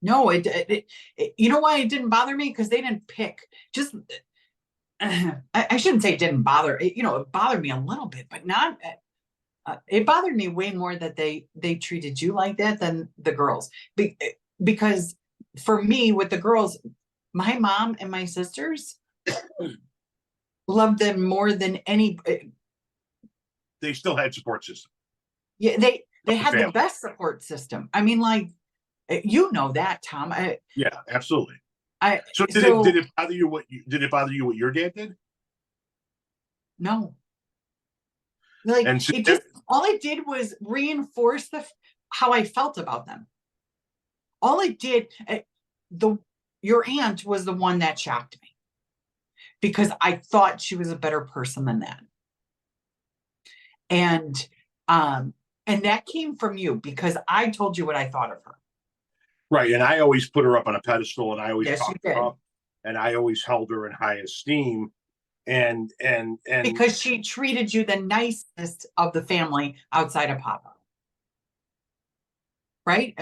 No, it you know why it didn't bother me? Because they didn't pick. Just I shouldn't say it didn't bother. It bothered me a little bit, but not. It bothered me way more that they treated you like that than the girls. Because for me, with the girls, my mom and my sisters loved them more than any. They still had support system. Yeah, they had the best support system. I mean, like, that, Tom. Yeah, absolutely. Did it bother you what your dad did? No. Like, all it did was reinforce how I felt about them. All it did, your aunt was the one that shocked me, because I thought she was a better person than that. And that came from you because I told you what I thought of her. Right. And I always put her up on a pedestal, and I always Yes, you talked did. her up, and I always held her in high esteem. And Because she treated you the nicest of the family outside of Papa. Right?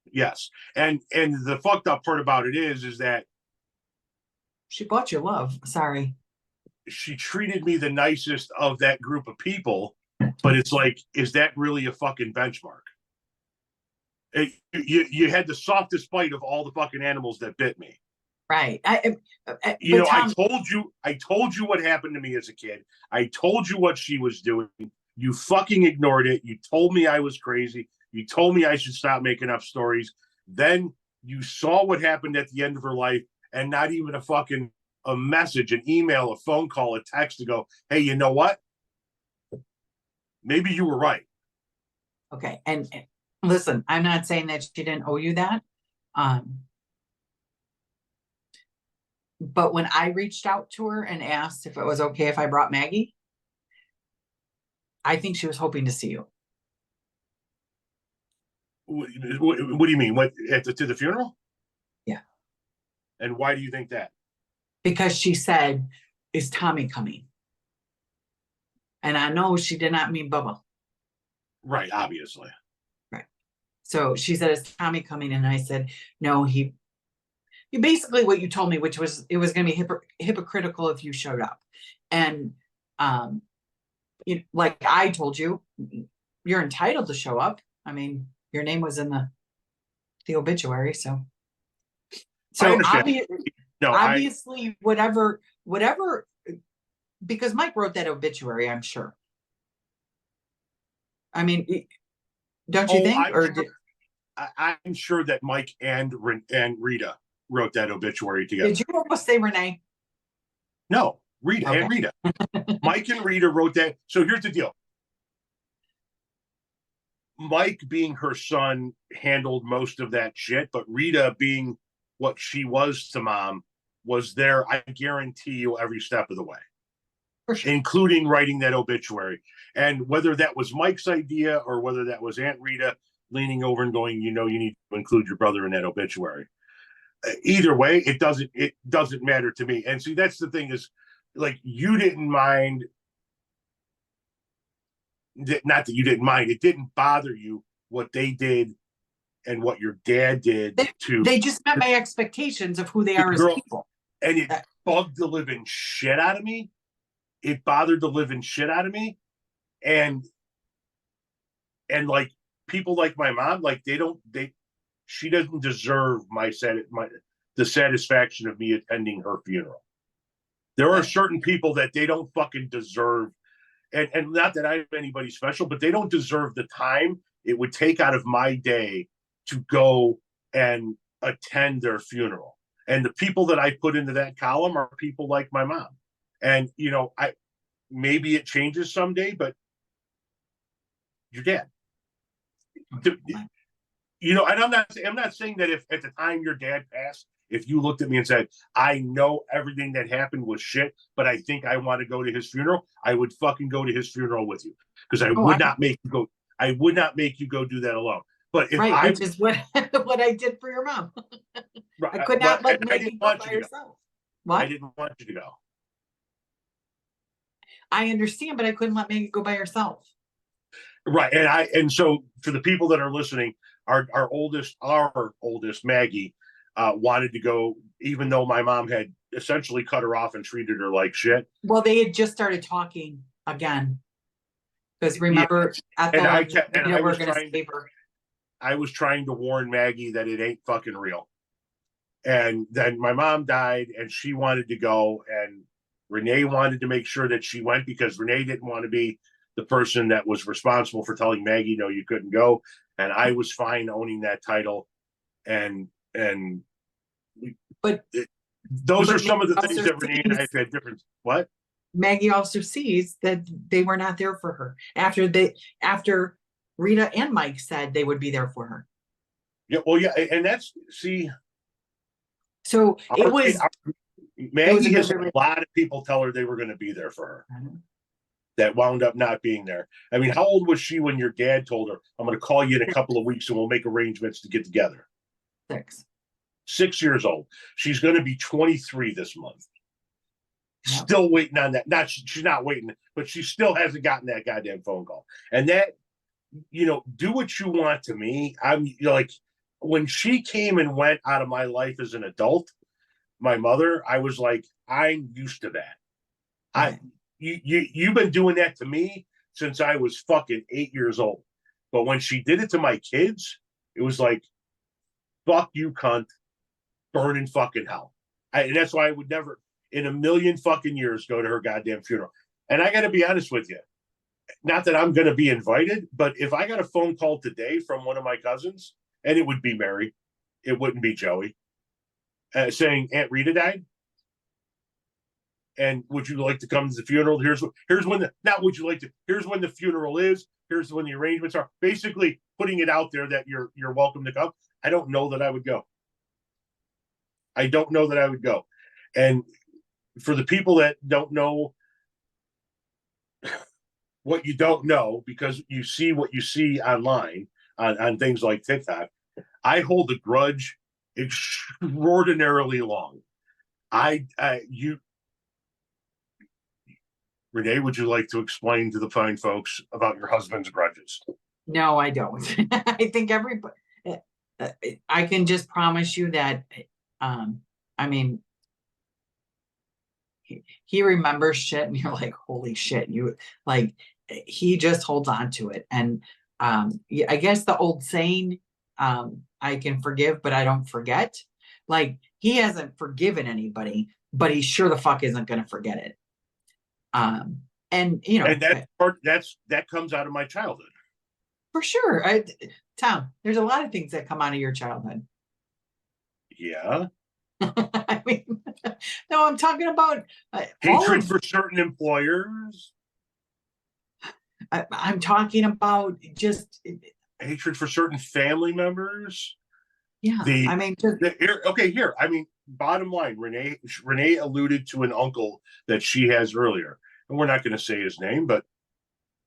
yes. And the fucked up part about it is that she bought you love. Sorry. She treated me the nicest of that group of people, but it's like, is that really a fucking benchmark? You had the softest bite of all the fucking animals that bit me. Right. Tom, I told you what happened to me as a kid. I told you what she was doing. You fucking ignored it. You told me I was crazy. You told me I should stop making up stories. Then you saw what happened at the end of her life, and not even a message, an email, a phone call, a text to go, hey, you know what? Maybe you were right. Okay. And listen, I'm not saying that she didn't owe you that. But when I reached out to her and asked if it was okay if I brought Maggie, I think she was hoping to see you. What do you mean? What, to the funeral? Yeah. And why do you think that? Because she said, is Tommy coming? And I know she did not mean Bubba. Right, obviously. Right. So she said, is Tommy coming? And I said, no, he basically what you told me, which was it was going to be hypocritical if you showed up. And like I told you, you're entitled to show up. I mean, your name was in the obituary, so I understand. Obviously, whatever, because Mike wrote that obituary, I'm sure. I mean, don't you think? I'm sure that Mike and Rita wrote that obituary together. Did you almost say Renee? No, Rita and Rita. Mike and Rita wrote that. So here's the deal. Mike, being her son, handled most of that shit, but Rita, being what she was to Mom, was there, I guarantee you, every step of the way. For sure. Including writing that obituary. And whether that was Mike's idea or whether that was Aunt Rita leaning over and going, you need to include your brother in that obituary. Either way, it doesn't matter to me. And see, that's the thing is, like, you didn't mind. Not that you didn't mind. It didn't bother you what they did and what your dad did They just met my expectations of who they are as people. And it bugged the living shit out of me. It bothered the living shit out of me. And like people like my mom, like she doesn't deserve the satisfaction of me attending her funeral. There are certain people that they don't fucking deserve. And not that I'm anybody special, but they don't deserve the time it would take out of my day to go and attend their funeral. And the people that I put into that column are people like my mom. And, maybe it changes someday, but your dad. And I'm not saying that if at the time your dad passed, if you looked at me and said, I know everything that happened was shit, but I think I want to go to his funeral, I would fucking go to his funeral with you. Because I would not make you go. I would not make you go do that alone. But if which is what I did for your mom. I could not let Maggie go by herself. What? I didn't want you to go. I understand, but I couldn't let Maggie go by herself. Right. And so for the people that are listening, our oldest Maggie wanted to go, even though my mom had essentially cut her off and treated her like shit. Well, they had just started talking again. Because remember, I was trying to warn Maggie that it ain't fucking real. And then my mom died and she wanted to go, and Renee wanted to make sure that she went because Renee didn't want to be the person that was responsible for telling Maggie, no, you couldn't go. And I was fine owning that title. Those are some of the things that Renee and I have had different. What? Maggie also sees that they were not there for her after Rita and Mike said they would be there for her. Yeah, well, yeah, and that's So it was Maggie has a lot of people tell her they were going to be there for her that wound up not being there. I mean, how old was she when your dad told her, I'm going to call you in a couple of weeks and we'll make arrangements to get together? 6. 6 years old. She's going to be 23 this month. Yep. Still waiting on that. She's not waiting, but she still hasn't gotten that goddamn phone call. And that, do what you want to me. I'm like, when she came and went out of my life as an adult, my mother, I was like, I'm used to that. Right. You've been doing that to me since I was fucking 8 years old. But when she did it to my kids, it was like, fuck you, cunt, burn in fucking hell. And that's why I would never, in a million fucking years, go to her goddamn funeral. And I got to be honest with you, not that I'm going to be invited, but if I got a phone call today from one of my cousins, and it would be Mary, it wouldn't be Joey, saying Aunt Rita died, and would you like to come to the funeral? Here's when the funeral is. Here's when the arrangements are. Basically, putting it out there that you're welcome to come. I don't know that I would go. And for the people that don't know what you don't know, because you see what you see online on things like TikTok, I hold a grudge extraordinarily long. Renee, would you like to explain to the fine folks about your husband's grudges? No, I don't. I think everybody, I can just promise you that, I mean, he remembers shit and you're like, holy shit, he just holds on to it. And I guess the old saying, I can forgive, but I don't forget. Like, he hasn't forgiven anybody, but he sure the fuck isn't going to forget it. And that comes out of my childhood. For sure. Tom, there's a lot of things that come out of your childhood. Yeah. I mean, no, I'm talking about hatred for certain employers. I'm talking about just hatred for certain family members. Yeah. Bottom line, Renee alluded to an uncle that she has earlier, and we're not going to say his name, but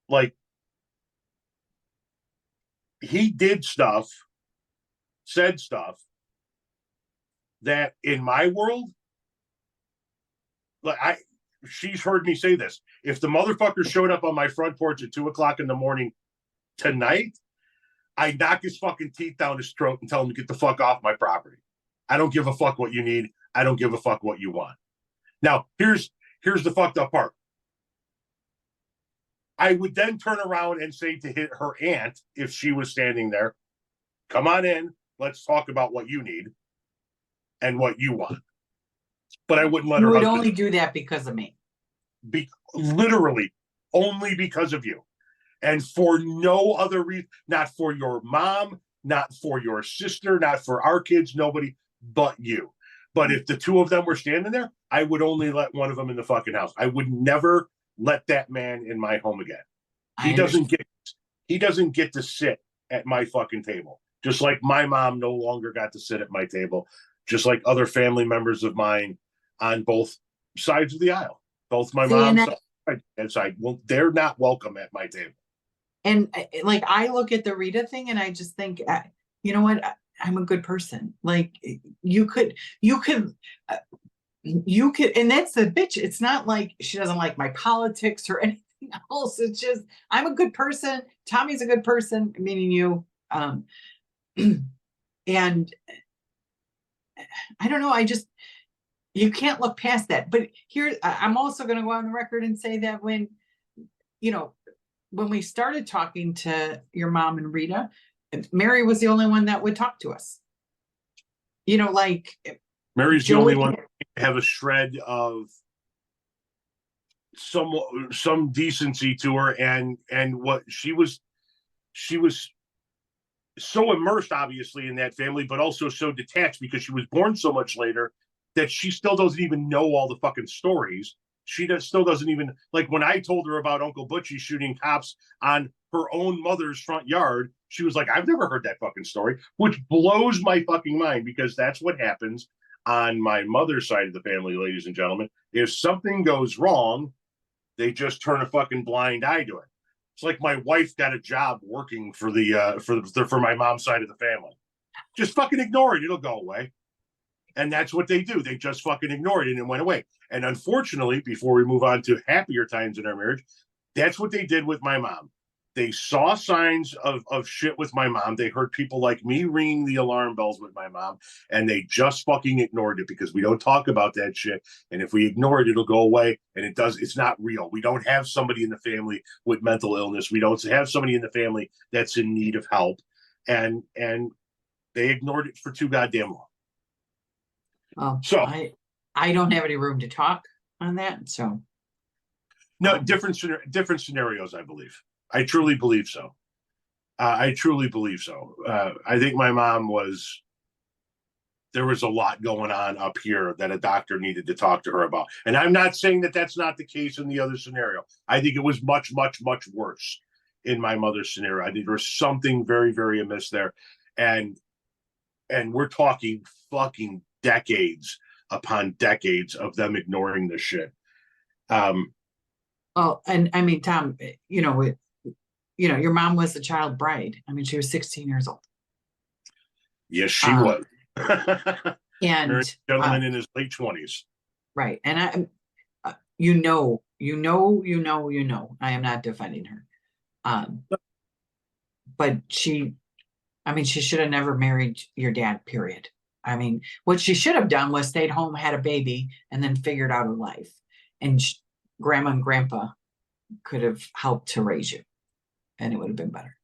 like, he did stuff, said stuff that in my world, she's heard me say this. If the motherfucker showed up on my front porch at 2:00 in the morning tonight, I knock his fucking teeth down his throat and tell him to get the fuck off my property. I don't give a fuck what you need. I don't give a fuck what you want. Now, here's the fucked up part. I would then turn around and say to her aunt, if she was standing there, come on in, let's talk about what you need and what you want. But I wouldn't let her. You would only do that because of me. Literally, only because of you. And for no other reason, not for your mom, not for your sister, not for our kids, nobody but you. But if the two of them were standing there, I would only let one of them in the fucking house. I would never let that man in my home again. He doesn't get to sit at my fucking table. Just like my mom no longer got to sit at my table. Just like other family members of mine on both sides of the aisle. Both my mom's side. Well, they're not welcome at my table. And like, I look at the Rita thing and I just think, you know what? I'm a good person. Like, you could, and that's the bitch. It's not like she doesn't like my politics or anything else. It's just, I'm a good person. Tommy's a good person, meaning you. And I don't know. You can't look past that. But here, I'm also going to go on the record and say that when we started talking to your mom and Rita, Mary was the only one that would talk to us. Mary's the only one to have a shred of some decency to her, and what she was so immersed, obviously, in that family, but also so detached because she was born so much later that she still doesn't even know all the fucking stories. She still doesn't even, like, when I told her about Uncle Butchie shooting cops on her own mother's front yard, she was like, I've never heard that fucking story, which blows my fucking mind because that's what happens On my mother's side of the family, ladies and gentlemen, if something goes wrong, they just turn a fucking blind eye to it. It's like my wife got a job working for for my mom's side of the family. Just fucking ignore it; it'll go away. And that's what they do. They just fucking ignored it and it went away. And unfortunately, before we move on to happier times in our marriage, that's what they did with my mom. They saw signs of shit with my mom. They heard people like me ringing the alarm bells with my mom, and they just fucking ignored it because we don't talk about that shit. And if we ignore it, it'll go away. And it's not real. We don't have somebody in the family with mental illness. We don't have somebody in the family that's in need of help. And they ignored it for too goddamn long. Well, So I don't have any room to talk on that. So no, different scenarios, I believe. I truly believe so. I truly believe so. I think my mom there was a lot going on up here that a doctor needed to talk to her about. And I'm not saying that that's not the case in the other scenario. I think it was much, much, much worse in my mother's scenario. I think there was something very, very amiss there. And we're talking fucking decades upon decades of them ignoring this shit. well, and I mean, Tom, your mom was a child bride. I mean, she was 16 years old. Yes, she was. And gentleman in his late 20s. Right. And I am not defending her. But she should have never married your dad, period. I mean, what she should have done was stayed home, had a baby, and then figured out her life. And grandma and grandpa could have helped to raise you, and it would have been better.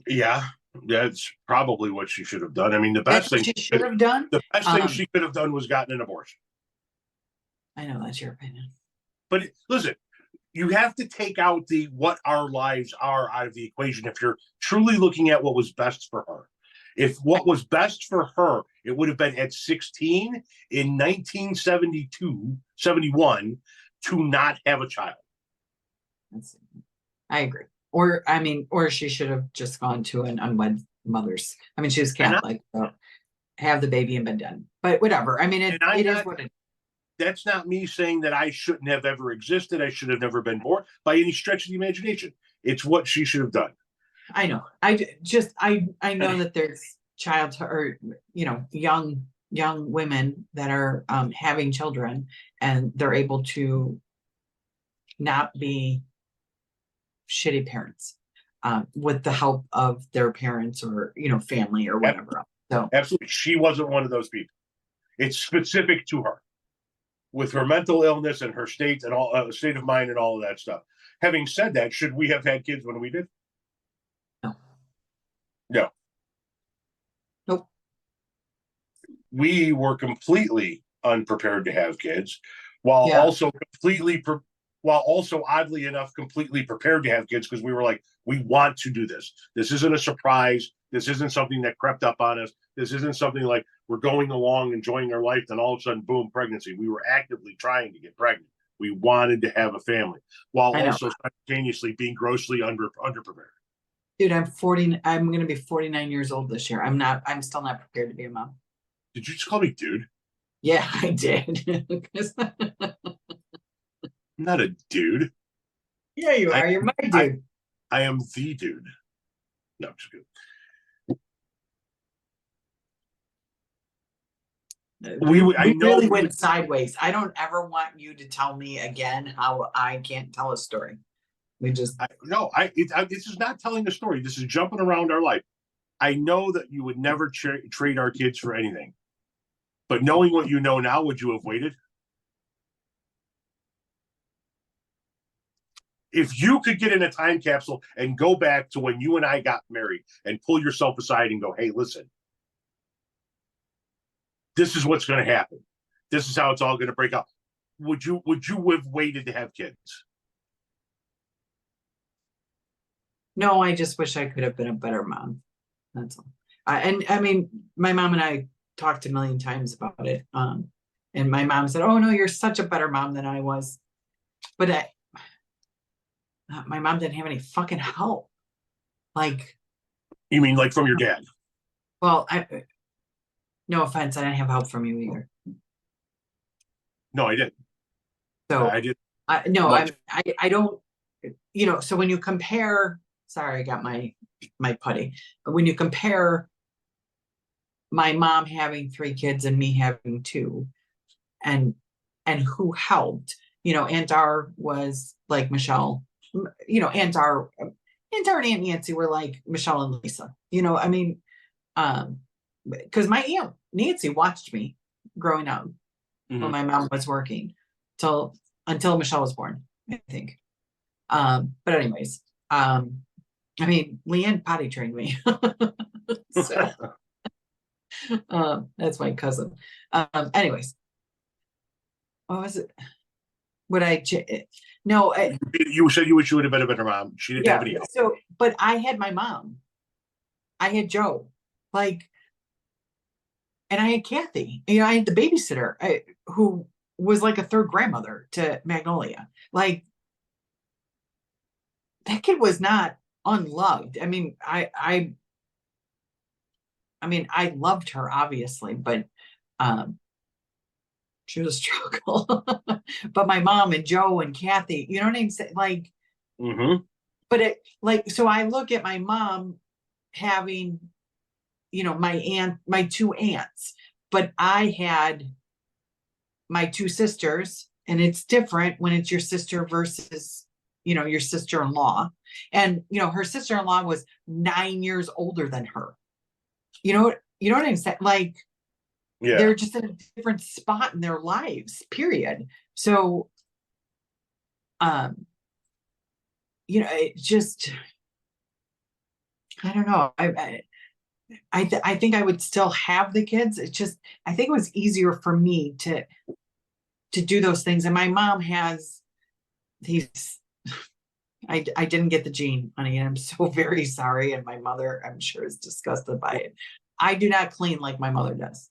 Yeah, that's probably what she should have done. I mean, the best thing she should have done. The best thing she could have done was gotten an abortion. I know that's your opinion. But listen, you have to take out what our lives are out of the equation if you're truly looking at what was best for her. If what was best for her, it would have been at 16 in 1971 to not have a child. I agree. Or she should have just gone to an unwed mother's. I mean, she was Catholic, so have the baby and been done. But whatever. I mean, it is what it is. That's not me saying that I shouldn't have ever existed. I should have never been born by any stretch of the imagination. It's what she should have done. I know. I know that there's young women that are having children, and they're able to not be shitty parents with the help of their parents or family or whatever. So absolutely, she wasn't one of those people. It's specific to her, with her mental illness and her state and all state of mind and all of that stuff. Having said that, should we have had kids when we did? No. Nope. We were completely unprepared to have kids, while also oddly enough completely prepared to have kids, because we were like, we want to do this. This isn't a surprise. This isn't something that crept up on us. This isn't something like we're going along enjoying our life, and all of a sudden, boom, pregnancy. We were actively trying to get pregnant. We wanted to have a family, while also simultaneously being grossly underprepared. Dude, I'm 40. I'm going to be 49 years old this year. I'm still not prepared to be a mom. Did you just call me dude? Yeah, I did. I'm not a dude. Yeah, you are. You're my dude. I am the dude. No, just kidding. We really went sideways. I don't ever want you to tell me again how I can't tell a story. This is not telling a story. This is jumping around our life. I know that you would never trade our kids for anything, but knowing what you know now, would you have waited? If you could get in a time capsule and go back to when you and I got married and pull yourself aside and go, hey, listen, this is what's going to happen. This is how it's all going to break up. Would you have waited to have kids? No, I just wish I could have been a better mom. That's all. And I mean, my mom and I talked a million times about it. And my mom said, oh, no, you're such a better mom than I was. But my mom didn't have any fucking help. Like, you mean like from your dad? Well, No offense, I didn't have help from you either. No, I didn't. So I did no, much. I don't, so when you compare, sorry, I got my putty. But when you compare my mom having 3 kids and me having 2, and who helped, Aunt Dar was like Michelle, Aunt Dar and Aunt Nancy were like Michelle and Lisa, I mean, because my Aunt Nancy watched me growing up when my mom was working until Michelle was born, I think. But anyways, I mean, Leanne potty trained me. So, that's my cousin. Anyways, what was it? Would I? No. You said you wish you would have been a better mom. She didn't have any help. So, but I had my mom. I had Joe, and I had Kathy. I had the babysitter who was like a third grandmother to Magnolia. Like, that kid was not unloved. I mean, I loved her obviously, but she was a struggle. But my mom and Joe and Kathy, you know what I'm saying? Like, but so I look at my mom having, my 2 aunts, but I had my 2 sisters, and it's different when it's your sister versus, your sister-in-law. And, her sister-in-law was 9 years older than her. You know what I'm saying? Like, Yeah. they're just in a different spot in their lives, period. So, it just, I don't know. I think I would still have the kids. It's just, I think it was easier for me to do those things. And my mom has these, I didn't get the gene, honey, and I'm so very sorry. And my mother, I'm sure, is disgusted by it. I do not clean like my mother does.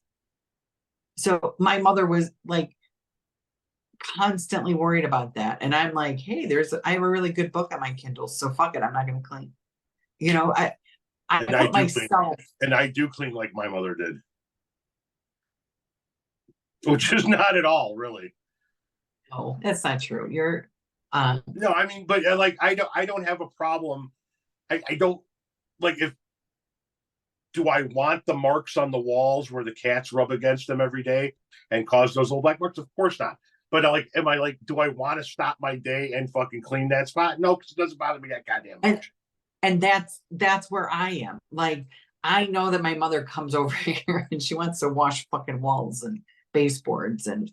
So my mother was like constantly worried about that. And I'm like, hey, I have a really good book on my Kindle. So fuck it. I'm not going to clean. I put myself. And I do clean like my mother did. Which is not at all, really. No, that's not true. You're no, I mean, but like I don't have a problem. I don't like do I want the marks on the walls where the cats rub against them every day and cause those little black marks? Of course not. But am I like, do I want to stop my day and fucking clean that spot? No, because it doesn't bother me that goddamn much. And that's where I am. Like, I know that my mother comes over here and she wants to wash fucking walls and baseboards and,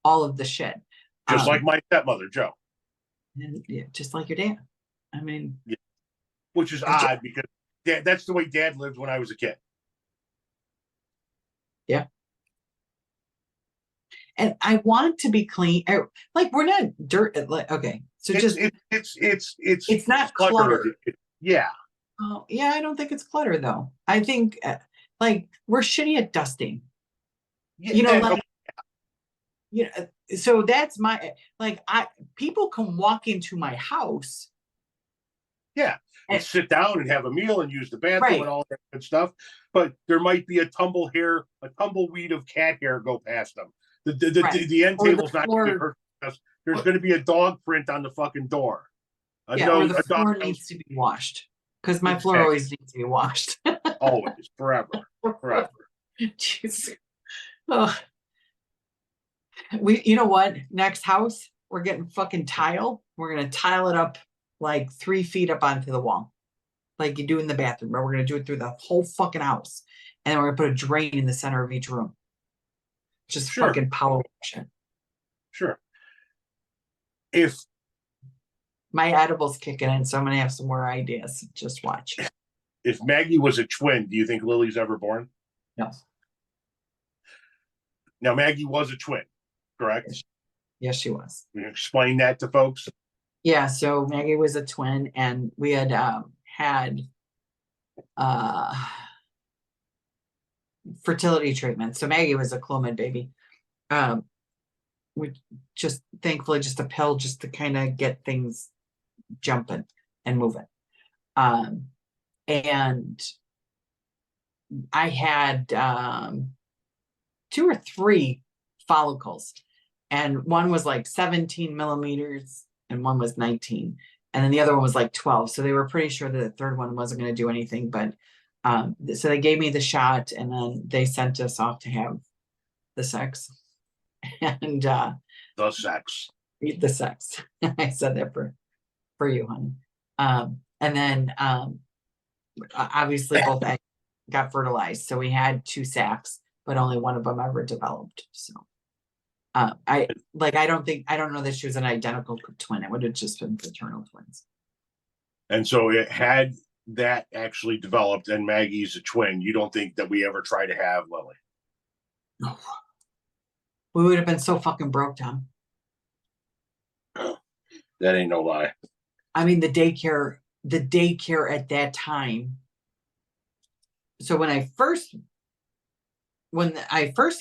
all of the shit. Just like my stepmother, Joe. And, yeah, just like your dad. I mean. Yeah. Which is odd because that's the way Dad lived when I was a kid. Yeah. And I want to be clean. Like, we're not dirt. Like, okay, so it's not cluttered. Yeah. Oh, yeah. I don't think it's clutter though. I think like we're shitty at dusting. Yeah, so that's my people can walk into my house. Yeah. And sit down and have a meal and use the bathroom and all that good stuff. But there might be a tumbleweed of cat hair go past them. The end table's not going to hurt. There's going to be a dog print on the fucking door. Or the floor needs to be washed. Because my floor always needs to be washed. Always, forever. Jeez. Oh. You know what? Next house, we're getting fucking tile. We're going to tile it up like 3 feet up onto the wall. Like you do in the bathroom. But we're going to do it through the whole fucking house. And then we're going to put a drain in the center of each room. Just fucking Powell shit. Sure. If my edible's kicking in, so I'm going to have some more ideas. Just watch. If Maggie was a twin, do you think Lily's ever born? No. Now, Maggie was a twin, correct? Yes, she was. Can you explain that to folks? Yeah, so Maggie was a twin, and we had had fertility treatment. So Maggie was a Clomid baby. We just thankfully just a pill just to kind of get things jumping and moving. And I had two or three follicles, and one was like 17 millimeters and one was 19, and then the other one was like 12. So they were pretty sure that the third one wasn't going to do anything, but so they gave me the shot, and then they sent us off to have the sex. And the sex. The sex. I said that for you, honey. And then obviously both eggs got fertilized, so we had 2 sacs, but only one of them ever developed. So I don't know that she was an identical twin. It would have just been fraternal twins. And so it had that actually developed, and Maggie's a twin. You don't think that we ever try to have Lily? No. We would have been so fucking broke, Tom. That ain't no lie. I mean, the daycare at that time. So when I first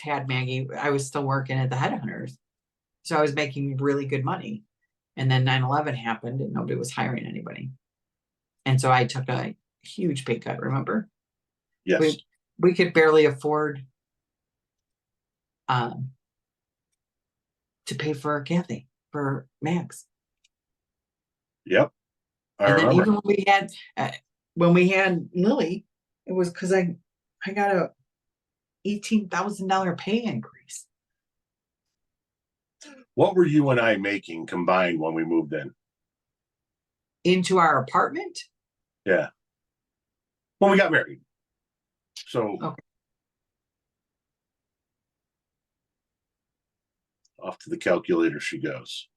had Maggie, I was still working at the Headhunters. So I was making really good money. And then 9/11 happened and nobody was hiring anybody. And so I took a huge pay cut, remember? Yes. We could barely afford to pay for Kathy, for Max. Yep. And then even when we had Lily, it was because I got a $18,000 pay increase. What were you and I making combined when we moved in? Into our apartment? Yeah. When we got married. So okay. Off to the calculator she goes.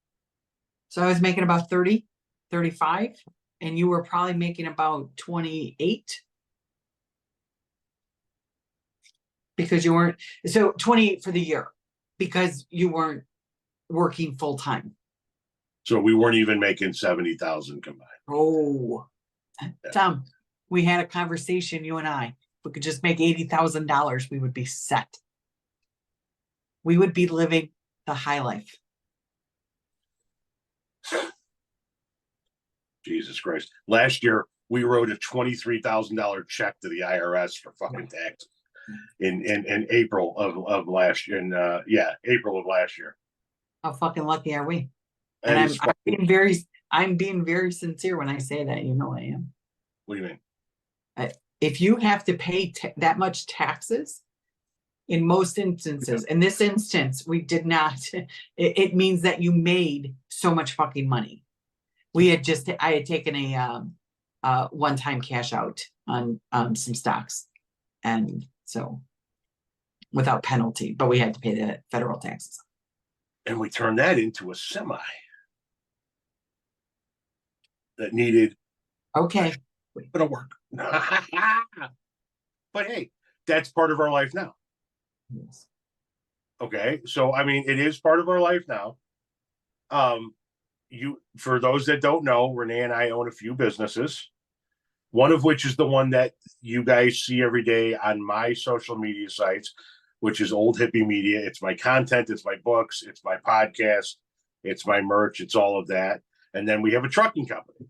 So I was making about 30, 35, and you were probably making about 28. Because you weren't, so 28 for the year, because you weren't working full time. So we weren't even making 70,000 combined. Oh, yeah. Tom, we had a conversation, you and I. If we could just make $80,000, we would be set. We would be living the high life. Jesus Christ. Last year, we wrote a $23,000 check to the IRS for fucking taxes in April of last year. April of last year. How fucking lucky are we? And I'm being very sincere when I say that. You know I am. What do you mean? If you have to pay that much taxes, in most instances, in this instance, we did not. It means that you made so much fucking money. I had taken a one-time cash out on some stocks, and so without penalty, but we had to pay the federal taxes. And we turned that into a semi that needed a bit of work. But hey, that's part of our life now. Yes. Okay, so I mean, it is part of our life now. For those that don't know, Renee and I own a few businesses. One of which is the one that you guys see every day on my social media sites, which is Old Hippie Media. It's my content, it's my books, it's my podcast, it's my merch, it's all of that. And then we have a trucking company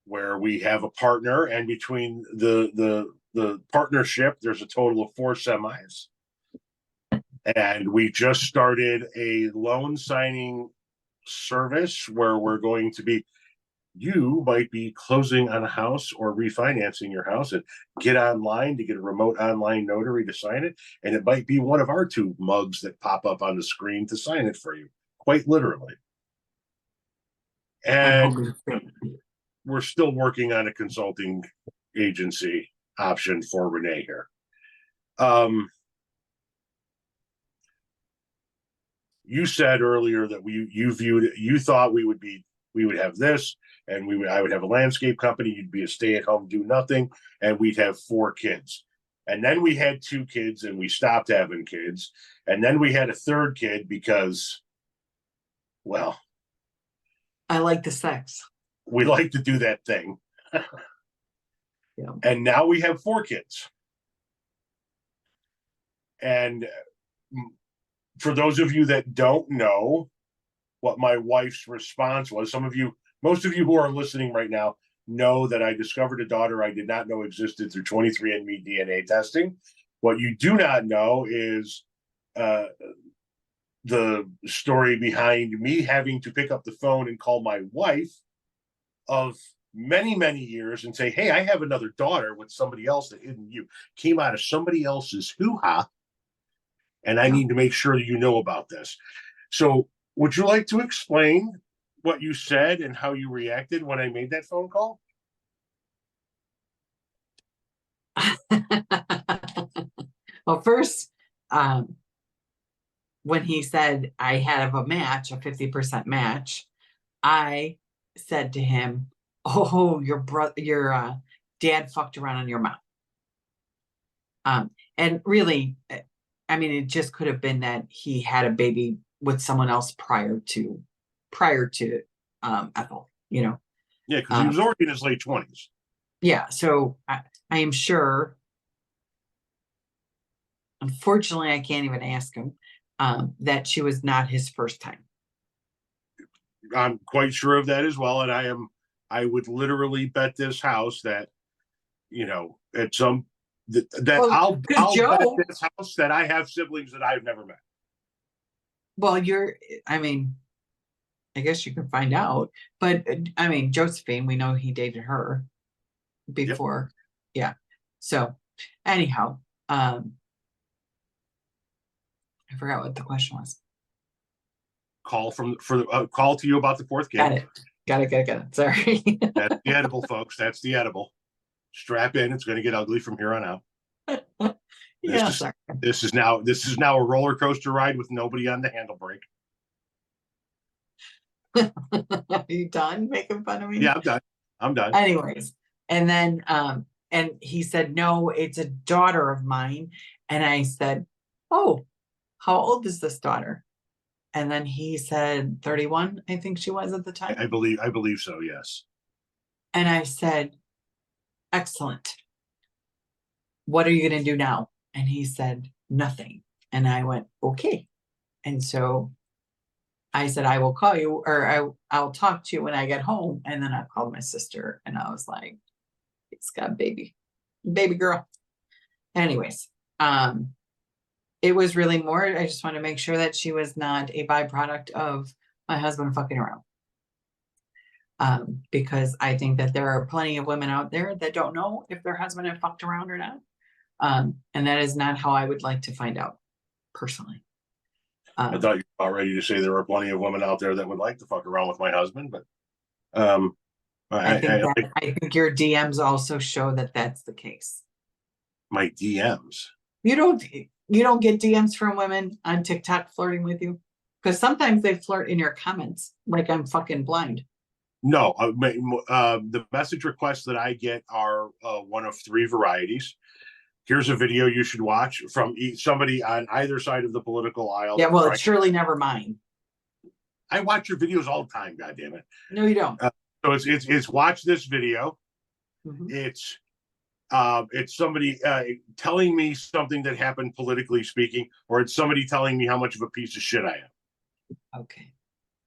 where we have a partner, and between the partnership, there's a total of 4 semis. And we just started a loan signing service where we're going to be, you might be closing on a house or refinancing your house and get online to get a remote online notary to sign it. And it might be one of our 2 mugs that pop up on the screen to sign it for you, quite literally. And we're still working on a consulting agency option for Renee here. You said earlier that you thought we would have this, and I would have a landscape company, you'd be a stay-at-home, do nothing, and we'd have 4 kids. And then we had 2 kids and we stopped having kids. And then we had a 3rd kid because, well, I like the sex. We like to do that thing. Yeah. And now we have 4 kids. And for those of you that don't know what my wife's response was, most of you who are listening right now know that I discovered a daughter I did not know existed through 23andMe DNA testing. What you do not know is the story behind me having to pick up the phone and call my wife of many, many years and say, hey, I have another daughter with somebody else that isn't you. Came out of somebody else's hoo-ha, and I need to make sure that you know about this. So would you like to explain what you said and how you reacted when I made that phone call? Well, first, when he said I had a match, a 50% match, I said to him, oh, your dad fucked around on your mom. And really, I mean, it just could have been that he had a baby with someone else prior to Ethel, you know. Yeah, because he was already in his late 20s. Yeah, so I am sure. Unfortunately, I can't even ask him that she was not his first time. I'm quite sure of that as well, and I would literally bet this house that, you know, at some I'll Joe, bet this house that I have siblings that I've never met. Well, I mean, I guess you can find out, but I mean, Josephine, we know he dated her before. Yep. Yeah. So anyhow, I forgot what the question was. Call call to you about the fourth kid. Got it. Sorry. That's the edible, folks. That's the edible. Strap in. It's going to get ugly from here on out. Sorry. This is now a roller coaster ride with nobody on the handle brake. Are you done making fun of me? Yeah, I'm done. Anyways, and then and he said, no, it's a daughter of mine. And I said, oh, how old is this daughter? And then he said 31, I think she was at the time. I believe so, yes. And I said, excellent. What are you going to do now? And he said, nothing. And I went, okay. And so I said, I will call you, or I'll talk to you when I get home. And then I called my sister and I was like, it's got baby girl. Anyways, it was really more, I just want to make sure that she was not a byproduct of my husband fucking around. Because I think that there are plenty of women out there that don't know if their husband had fucked around or not. And that is not how I would like to find out personally. I thought you were about ready to say there were plenty of women out there that would like to fuck around with my husband, but I think your DMs also show that that's the case. My DMs? You don't get DMs from women on TikTok flirting with you? Because sometimes they flirt in your comments like I'm fucking blind. No, the message requests that I get are one of three varieties. Here's a video you should watch from somebody on either side of the political aisle. Yeah, well, it's surely never mine. I watch your videos all the time, goddammit. No, you don't. So it's watch this video. Mm-hmm. It's somebody telling me something that happened politically speaking, or it's somebody telling me how much of a piece of shit I am. Okay.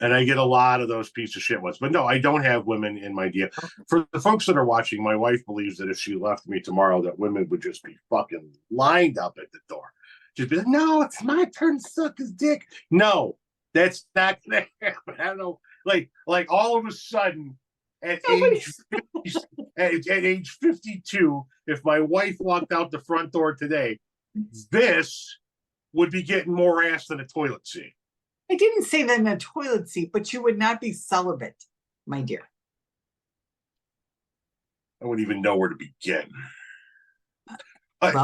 And I get a lot of those piece of shit ones. But no, I don't have women in my DM. For the folks that are watching, my wife believes that if she left me tomorrow, that women would just be fucking lined up at the door. Just be like, no, it's my turn to suck his dick. No, that's not gonna happen. I don't know. Like all of a sudden, at age 52, if my wife walked out the front door today, this would be getting more ass than a toilet seat. I didn't say that in a toilet seat, but you would not be celibate, my dear. I wouldn't even know where to begin. Well,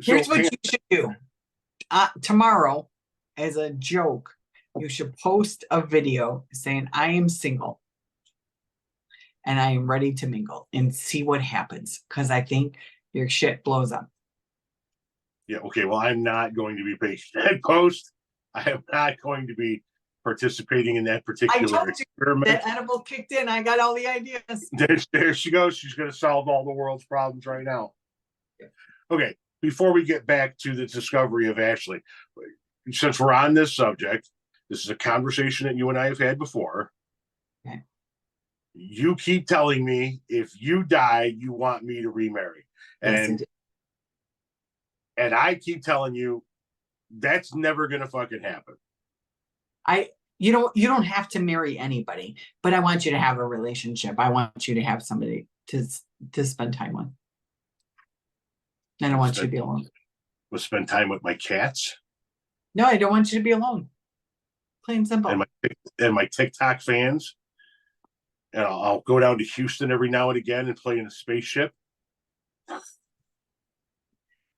here's what you should do. Tomorrow, as a joke, you should post a video saying, I am single and I am ready to mingle, and see what happens. Because I think your shit blows up. Yeah, okay. Well, I'm not going to be making that post. I am not going to be participating in that particular experiment. That edible kicked in. I got all the ideas. There she goes. She's going to solve all the world's problems right now. Okay, before we get back to the discovery of Ashley, since we're on this subject, this is a conversation that you and I have had before. Okay. You keep telling me if you die, you want me to remarry. And I keep telling you, That's never gonna fucking happen. You don't have to marry anybody, but I want you to have a relationship. I want you to have somebody to spend time with. I don't want you to be alone. We'll spend time with my cats. No, I don't want you to be alone. Plain and simple. And my TikTok fans. And I'll go down to Houston every now and again and play in a spaceship.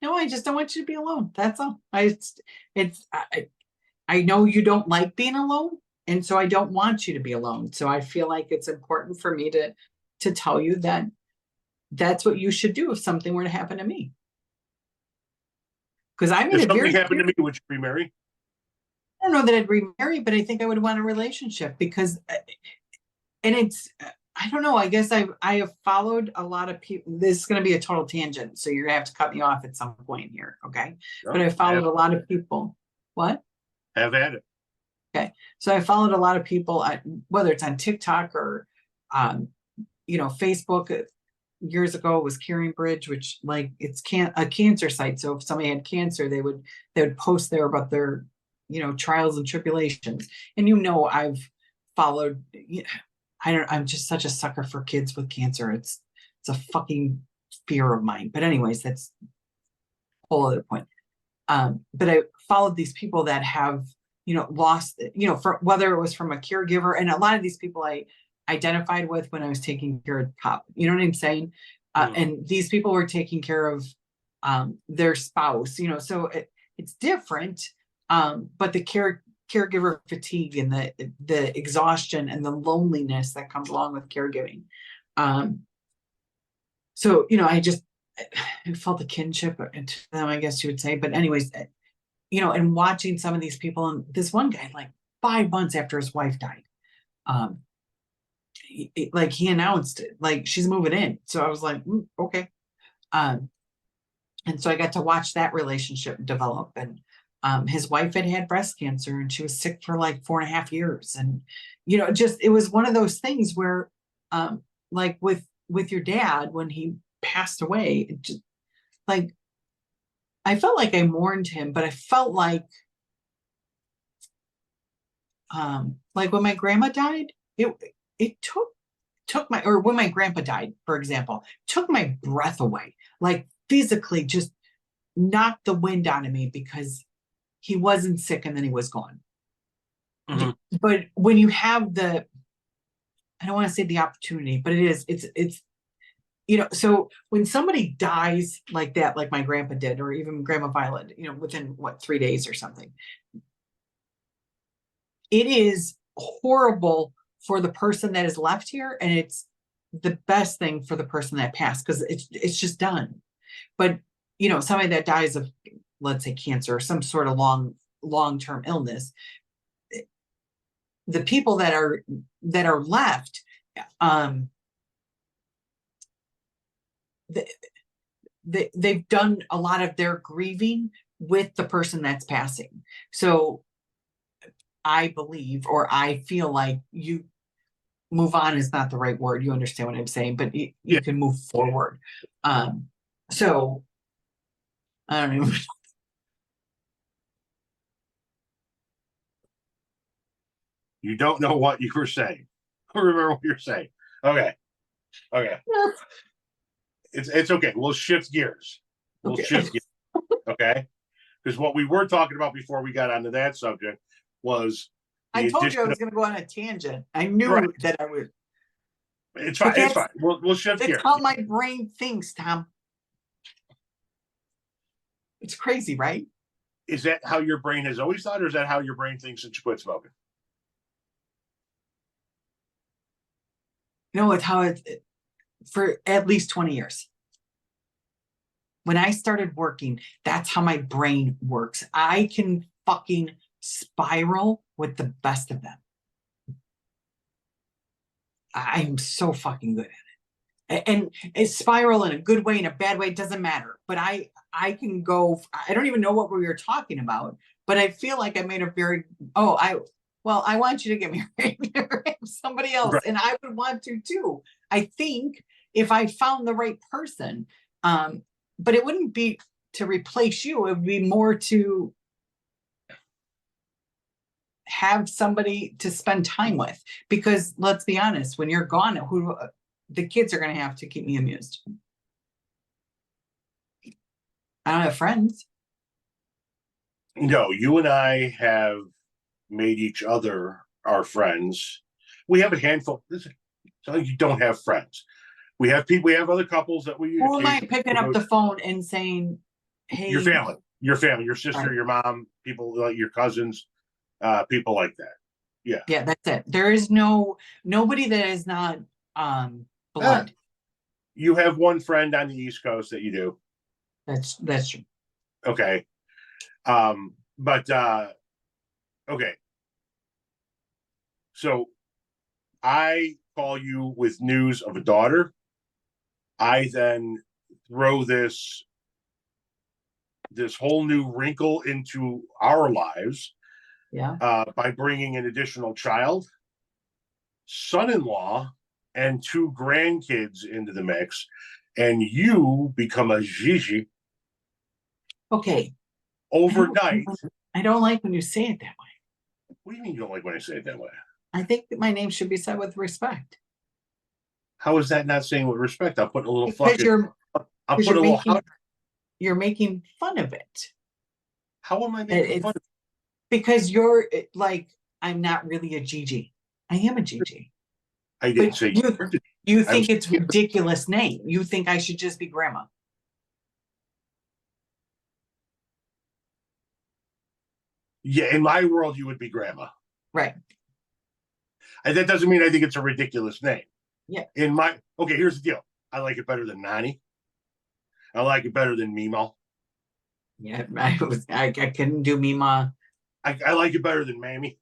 No, I just don't want you to be alone. That's all. I know you don't like being alone, and so I don't want you to be alone. So I feel like it's important for me to tell you that that's what you should do if something were to happen to me. Because I'm if something happened to me, would you remarry? I don't know that I'd remarry, but I think I would want a relationship because, and it's, I don't know. I guess I have followed a lot of people. This is going to be a total tangent, so you're gonna have to cut me off at some point here, okay? No, but I followed a lot of people. What? Have at it. Okay, so I followed a lot of people, whether it's on TikTok or, Facebook. Years ago, it was Caring Bridge, which like it's a cancer site. So if somebody had cancer, they would post there about their, trials and tribulations. And I've followed. I'm just such a sucker for kids with cancer. It's a fucking fear of mine. But anyways, that's a whole other point. But I followed these people that have, lost, for whether it was from a caregiver, and a lot of these people I identified with when I was taking care of Pop. You know what I'm saying? And these people were taking care of their spouse. So it's different. But the caregiver fatigue and the exhaustion and the loneliness that comes along with caregiving. So I felt a kinship to them, I guess you would say. But anyways, and watching some of these people, and this one guy, like 5 months after his wife died, he announced it, like she's moving in. So I was like, okay. And so I got to watch that relationship develop. And his wife had breast cancer, and she was sick for like 4.5 years. And it was one of those things where, like with your dad, when he passed away, it just, like, I felt like I mourned him, but I felt like when my grandma died, it took my, or when my grandpa died, for example, took my breath away, like physically just knocked the wind out of me, because he wasn't sick and then he was gone. Mm-hmm. But when you have I don't want to say the opportunity, but it's so when somebody dies like that, like my grandpa did, or even Grandma Violet, within 3 days or something, it is horrible for the person that is left here. And it's the best thing for the person that passed, because it's just done. But, somebody that dies of, let's say, cancer or some sort of long-term illness, the people that are left, they've done a lot of their grieving with the person that's passing. So I believe, or I feel like, you move on is not the right word. You understand what I'm saying, but you can move forward. So I don't even. You don't know what you were saying. Remember what you're saying. Okay. It's okay. We'll shift gears. Okay. Because what we were talking about before we got onto that subject was, I told you I was going to go on a tangent. I knew that I would. It's fine. It's fine. We'll shift gears. That's how my brain thinks, Tom. It's crazy, right? Is that how your brain has always thought, or is that how your brain thinks since you quit smoking? It's how for at least 20 years. When I started working, that's how my brain works. I can fucking spiral with the best of them. I am so fucking good at it. And it's spiral in a good way, in a bad way, it doesn't matter. But I can go, I don't even know what we were talking about, but I feel like I made a very, I want you to get married to somebody else. Right. And I would want to too. I think if I found the right person, but it wouldn't be to replace you. It would be more to have somebody to spend time with, because let's be honest, when you're gone, the kids are going to have to keep me amused. I don't have friends. No, you and I have made each other our friends. We have a handful. So you don't have friends. We have people. We have other couples that we. Who am I picking up the phone and saying, "Hey"? Your family, your sister, Right. your mom, people like your cousins, people like that. Yeah. Yeah, that's it. There is nobody that is not blood. You have one friend on the East Coast that you do. That's true. Okay. But okay. So I call you with news of a daughter. I then throw this whole new wrinkle into our lives. Yeah. By bringing an additional child, son-in-law, and 2 grandkids into the mix, and you become a Gigi Okay. overnight. I don't like when you say it that way. What do you mean you don't like when I say it that way? I think that my name should be said with respect. How is that not saying with respect? I'll put a little Because you're making fun of it. How am I making fun of it? Because you're like, I'm not really a Gigi. I am a Gigi. I didn't say you think it's ridiculous name. You think I should just be grandma. Yeah, in my world, you would be grandma. Right. And that doesn't mean I think it's a ridiculous name. Yeah. Okay, here's the deal. I like it better than Nani. I like it better than Mimo. Yeah, I couldn't do Mima. I like it better than Mammy.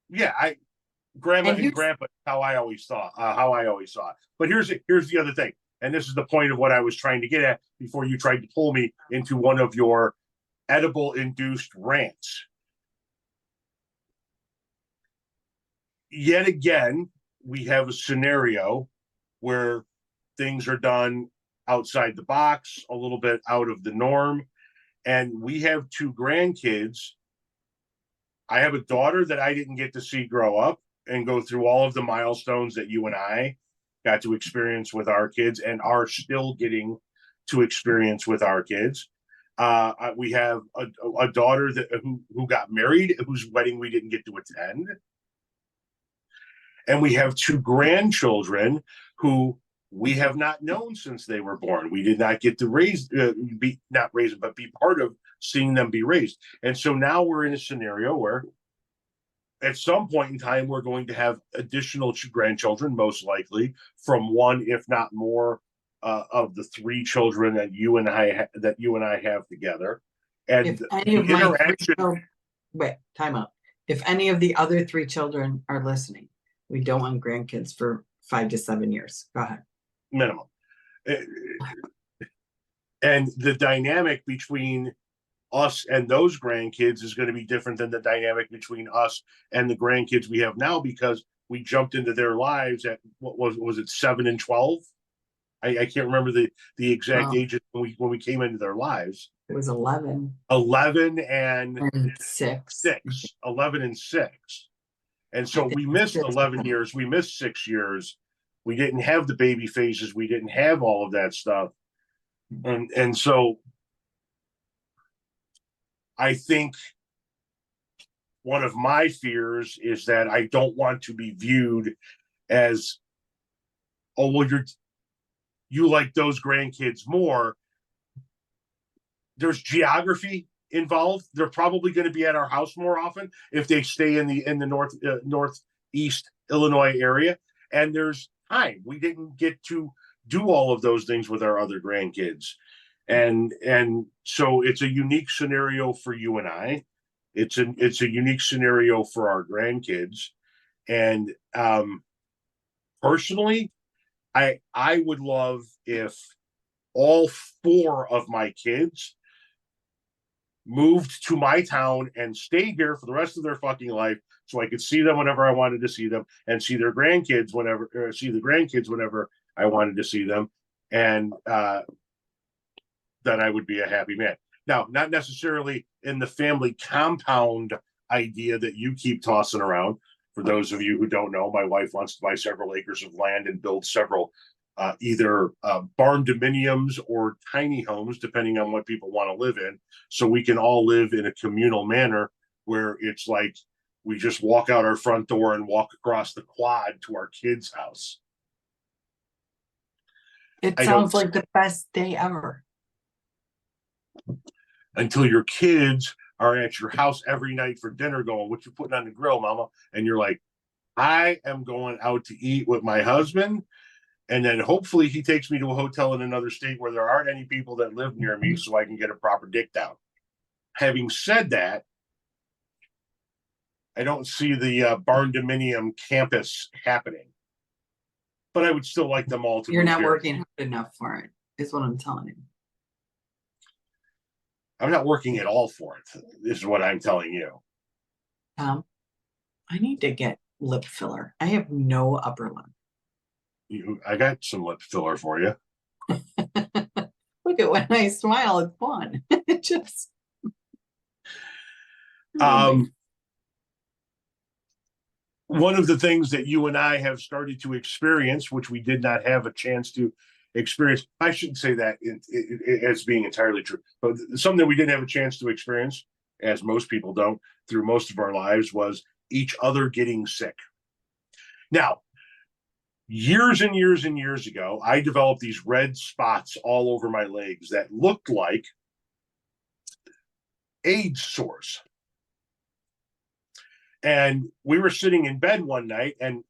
Yeah, grandma and grandpa, how I always saw it. But here's the other thing, and this is the point of what I was trying to get at before you tried to pull me into one of your edible induced rants. Yet again, we have a scenario where things are done outside the box, a little bit out of the norm, and we have 2 grandkids. I have a daughter that I didn't get to see grow up and go through all of the milestones that you and I got to experience with our kids and are still getting to experience with our kids. We have a daughter who got married, whose wedding we didn't get to attend. And we have 2 grandchildren who we have not known since they were born. We did not get to be part of seeing them be raised. And so now we're in a scenario where at some point in time, we're going to have additional grandchildren, most likely from one, if not more, of the 3 children that you and I have together. And if any of time out. If any of the other 3 children are listening, we don't want grandkids for 5 to 7 years. Go ahead. Minimum. And the dynamic between us and those grandkids is going to be different than the dynamic between us and the grandkids we have now, because we jumped into their lives at what was it 7 and 12? I can't remember the exact ages when we came into their lives. It was 11 and 6. 11 and 6. And so we missed 11 years. We missed 6 years. We didn't have the baby phases. We didn't have all of that stuff. And so I think one of my fears is that I don't want to be viewed as, oh, well, you like those grandkids more. There's geography involved. They're probably going to be at our house more often if they stay in the northeast Illinois area. And there's time. We didn't get to do all of those things with our other grandkids. And so it's a unique scenario for you and I. It's a unique scenario for our grandkids. And personally, I would love if all 4 of my kids moved to my town and stayed here for the rest of their fucking life, so I could see them whenever I wanted to see them, and see their grandkids see the grandkids whenever I wanted to see them, and then I would be a happy man. Now, not necessarily in the family compound idea that you keep tossing around. For those of you who don't know, my wife wants to buy several acres of land and build several either barn dominiums or tiny homes, depending on what people want to live in, so we can all live in a communal manner where it's like we just walk out our front door and walk across the quad to our kids' house. It sounds like the best day ever. Until your kids are at your house every night for dinner going, what you putting on the grill, mama? And you're like, I am going out to eat with my husband. And then hopefully he takes me to a hotel in another state where there aren't any people that live near me so I can get a proper dick down. Having said that, I don't see the barn dominium campus happening. But I would still like them all to. You're not working hard enough for it, is what I'm telling you. I'm not working at all for it. This is what I'm telling you. I need to get lip filler. I have no upper lip. I got some lip filler for you. Look at when I smile, it's fun. It just. One of the things that you and I have started to experience, which we did not have a chance to experience, I shouldn't say that as being entirely true, but something that we didn't have a chance to experience, as most people don't, through most of our lives, was each other getting sick. Now, years and years and years ago, I developed these red spots all over my legs that looked like AIDS sores. And we were sitting in bed one night, and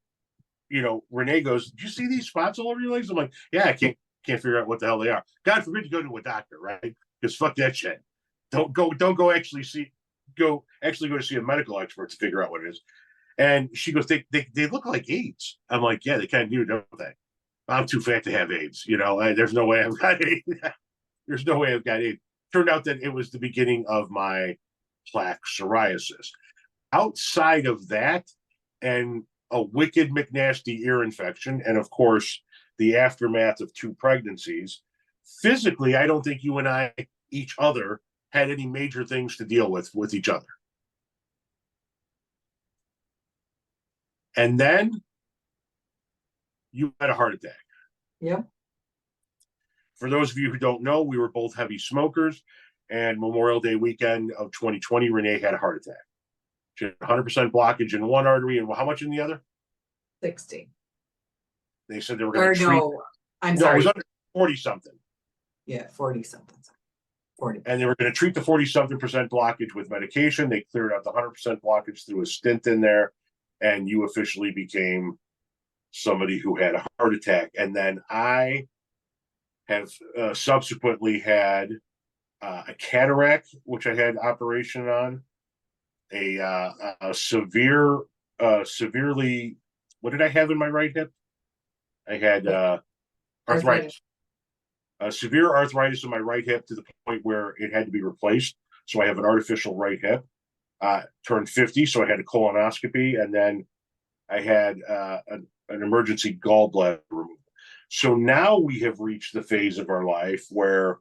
Renee goes, "Did you see these spots all over your legs?" I'm like, "Yeah, I can't figure out what the hell they are. God forbid you go to a doctor, right? Because fuck that shit. Don't go actually go to see a medical expert to figure out what it is." And she goes, "They look like AIDS." I'm like, "Yeah, they kind of do, don't they? I'm too fat to have AIDS. There's no way I've got AIDS. There's no way I've got AIDS." Turned out that it was the beginning of my plaque psoriasis. Outside of that, and a wicked McNasty ear infection, and of course, the aftermath of 2 pregnancies, physically, I don't think you and I, each other, had any major things to deal with each other. And then you had a heart attack. Yep. For those of you who don't know, we were both heavy smokers, and Memorial Day weekend of 2020, Renee had a heart attack. She had 100% blockage in one artery, and how much in the other? 60. They said they were going to treat. No, I'm sorry. It was under 40-something. Yeah, 40-something. 40. And they were going to treat the 40-something% blockage with medication. They cleared out the 100% blockage through a stent in there, and you officially became somebody who had a heart attack. And then I have subsequently had a cataract, which I had operation on. A severely, what did I have in my right hip? I had arthritis. Severe arthritis in my right hip to the point where it had to be replaced. So I have an artificial right hip. Turned 50, so I had a colonoscopy, and then I had an emergency gallbladder removal. So now we have reached the phase of our life where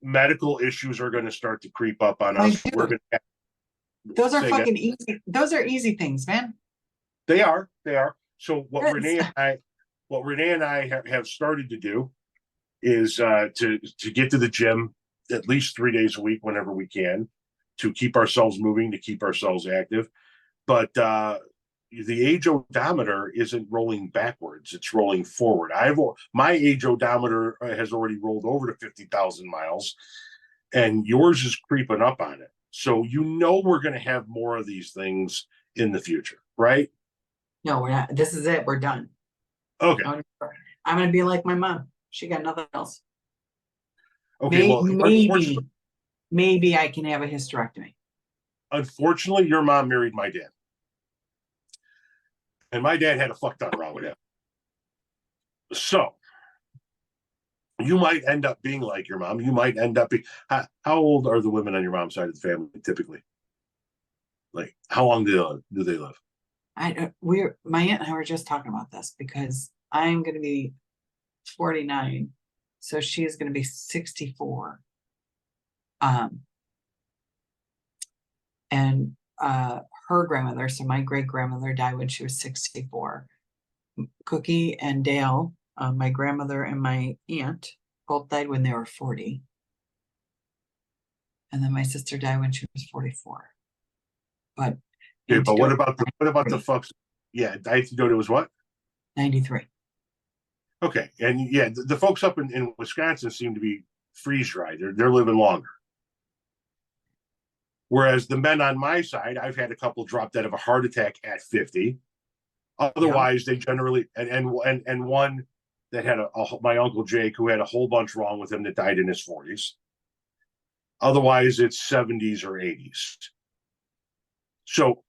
medical issues are going to start to creep up on us. We're going to those are fucking easy. Those are easy things, man. They are. So what Renee and I have started to do is to get to the gym at least 3 days a week whenever we can, to keep ourselves moving, to keep ourselves active. But the age odometer isn't rolling backwards; it's rolling forward. My age odometer has already rolled over to 50,000 miles, and yours is creeping up on it. So we're going to have more of these things in the future, right? No, we're not. This is it. We're done. Okay. I'm going to be like my mom. She got nothing else. Okay. Maybe I can have a hysterectomy. Unfortunately, your mom married my dad. And my dad had a fuck ton wrong with him. So you might end up being like your mom. You might end up being. How old are the women on your mom's side of the family typically? Like, how long do they live? My aunt and I were just talking about this, because I'm going to be 49 So she is going to be 64. And her grandmother, so my great grandmother died when she was 64. Cookie and Dale, my grandmother and my aunt, both died when they were 40. And then my sister died when she was 44. But Okay, but what about the folks? Yeah, antidote was what? 93. Okay, and yeah, the folks up in Wisconsin seem to be freeze dried. They're living longer. Whereas the men on my side, I've had a couple drop dead of a heart attack at 50. Otherwise, they generally and one that had my uncle Jake, who had a whole bunch wrong with him, that died in his 40s. Otherwise, it's 70s or 80s. So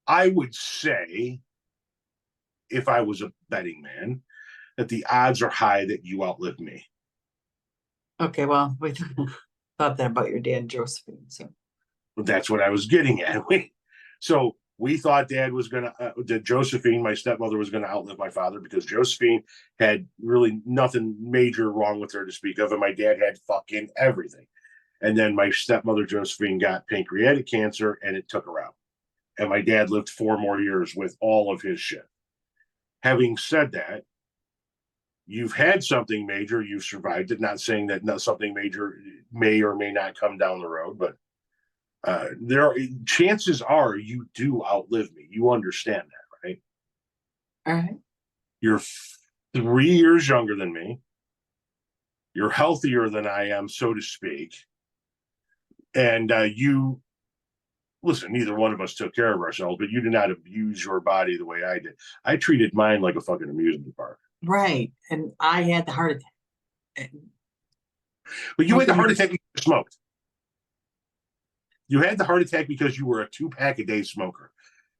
I would say, if I was a betting man, that the odds are high that you outlive me. Okay, well, we thought that about your dad, Josephine. So that's what I was getting at. We thought Dad was that Josephine, my stepmother, was going to outlive my father, because Josephine had really nothing major wrong with her to speak of, and my dad had fucking everything. And then my stepmother Josephine got pancreatic cancer, and it took her out. And my dad lived 4 more years with all of his shit. Having said that, you've had something major, you've survived it. Not saying that something major may or may not come down the road, but chances are you do outlive me. You understand that, right? all right. You're 3 years younger than me. You're healthier than I am, so to speak. And you listen, neither one of us took care of ourselves, but you did not abuse your body the way I did. I treated mine like a fucking amusement park. Right. And I had the heart attack. But you had the heart attack because you smoked. You had the heart attack because you were a 2-pack a day smoker,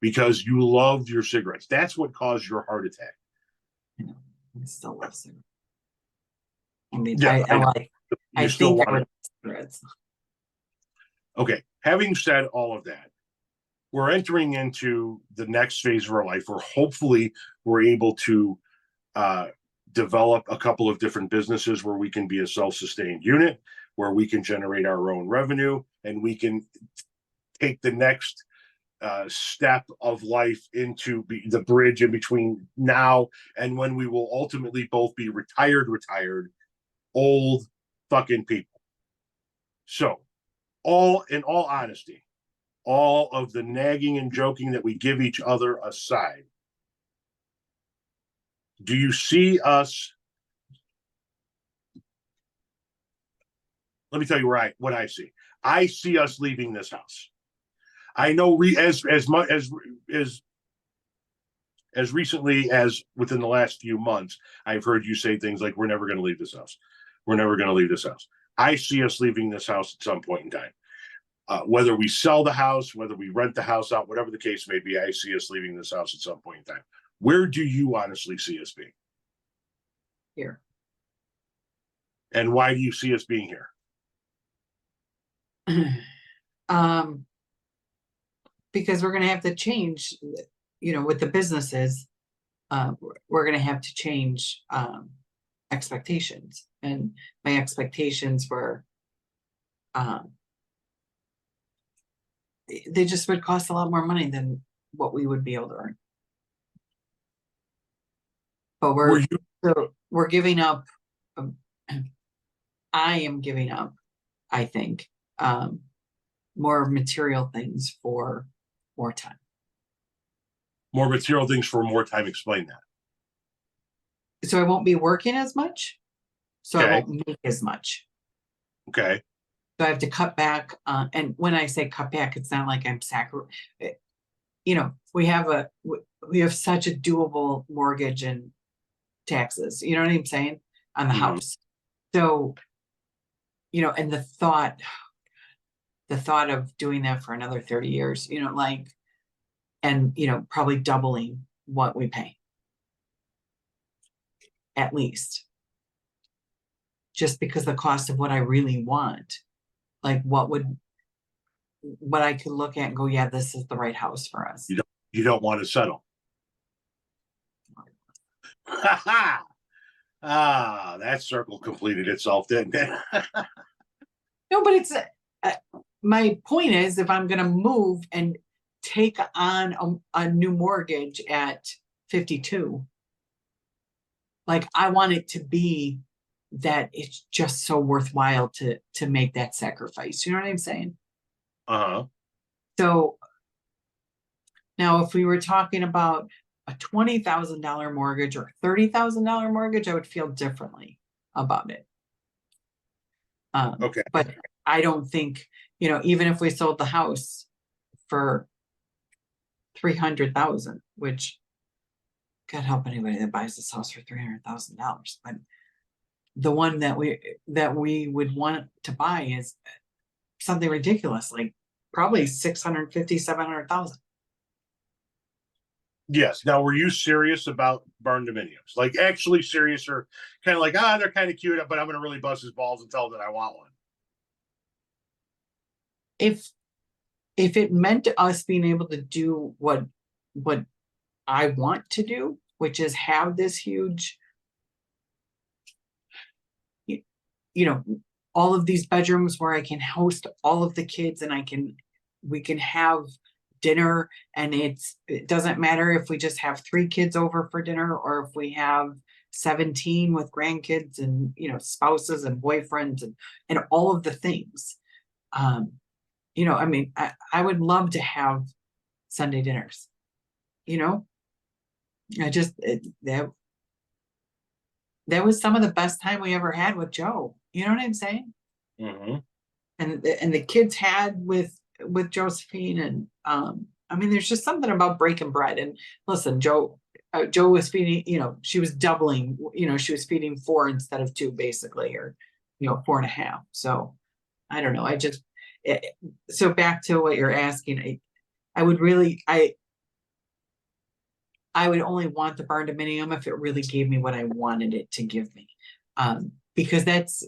because you loved your cigarettes. That's what caused your heart attack. I still love cigarettes. I mean, yeah, I think I would cigarettes. Okay. Having said all of that, we're entering into the next phase of our life where hopefully we're able to develop a couple of different businesses where we can be a self-sustained unit, where we can generate our own revenue, and we can take the next step of life into the bridge in between now and when we will ultimately both be retired, old fucking people. So, in all honesty, all of the nagging and joking that we give each other aside, do you see us? Let me tell you what I see. I see us leaving this house. I know as recently as within the last few months, I've heard you say things like, "We're never going to leave this house. We're never going to leave this house." I see us leaving this house at some point in time. Whether we sell the house, whether we rent the house out, whatever the case may be, I see us leaving this house at some point in time. Where do you honestly see us being? Here. And why do you see us being here? Because we're going to have to change, with the businesses, we're going to have to change expectations. And my expectations were, they just would cost a lot more money than what we would be able to earn. But we're giving up. I am giving up, I think, more material things for more time. More material things for more time. Explain that. So I won't be working as much. So Okay. I won't make as much. Okay. So I have to cut back. And when I say cut back, it's not like I'm we have such a doable mortgage and taxes. You know what I'm saying? On the house. So, and the thought of doing that for another 30 years, and probably doubling what we pay. At least. Just because the cost of what I really want, like what I could look at and go, yeah, this is the right house for us. You don't want to settle. Ah, that circle completed itself, didn't it? No, but it's my point is, if I'm going to move and take on a new mortgage at 52, like I want it to be that it's just so worthwhile to make that sacrifice. You know what I'm saying? Uh-huh. So now, if we were talking about a $20,000 mortgage or $30,000 mortgage, I would feel differently about it. Okay. But I don't think, even if we sold the house for 300,000, which God help anybody that buys this house for $300,000. But the one that we would want to buy is something ridiculous, like probably 650, 700,000. Yes. Now, were you serious about barn dominiums? Like actually serious, or kind of like, they're kind of cute, but I'm going to really bust his balls and tell him that I want one? If it meant us being able to do what I want to do, which is have this huge, all of these bedrooms where I can host all of the kids and we can have dinner, and it doesn't matter if we just have 3 kids over for dinner or if we have 17 with grandkids and spouses and boyfriends and all of the things. I mean, I would love to have Sunday dinners. I just that was some of the best time we ever had with Joe. You know what I'm saying? Mm-hmm. And the kids had with Josephine, and I mean, there's just something about breaking bread. And listen, Joe was feeding, she was doubling, she was feeding 4 instead of 2 basically, or 4.5. So I don't know. So back to what you're asking, I would only want the barn dominium if it really gave me what I wanted it to give me. Because that's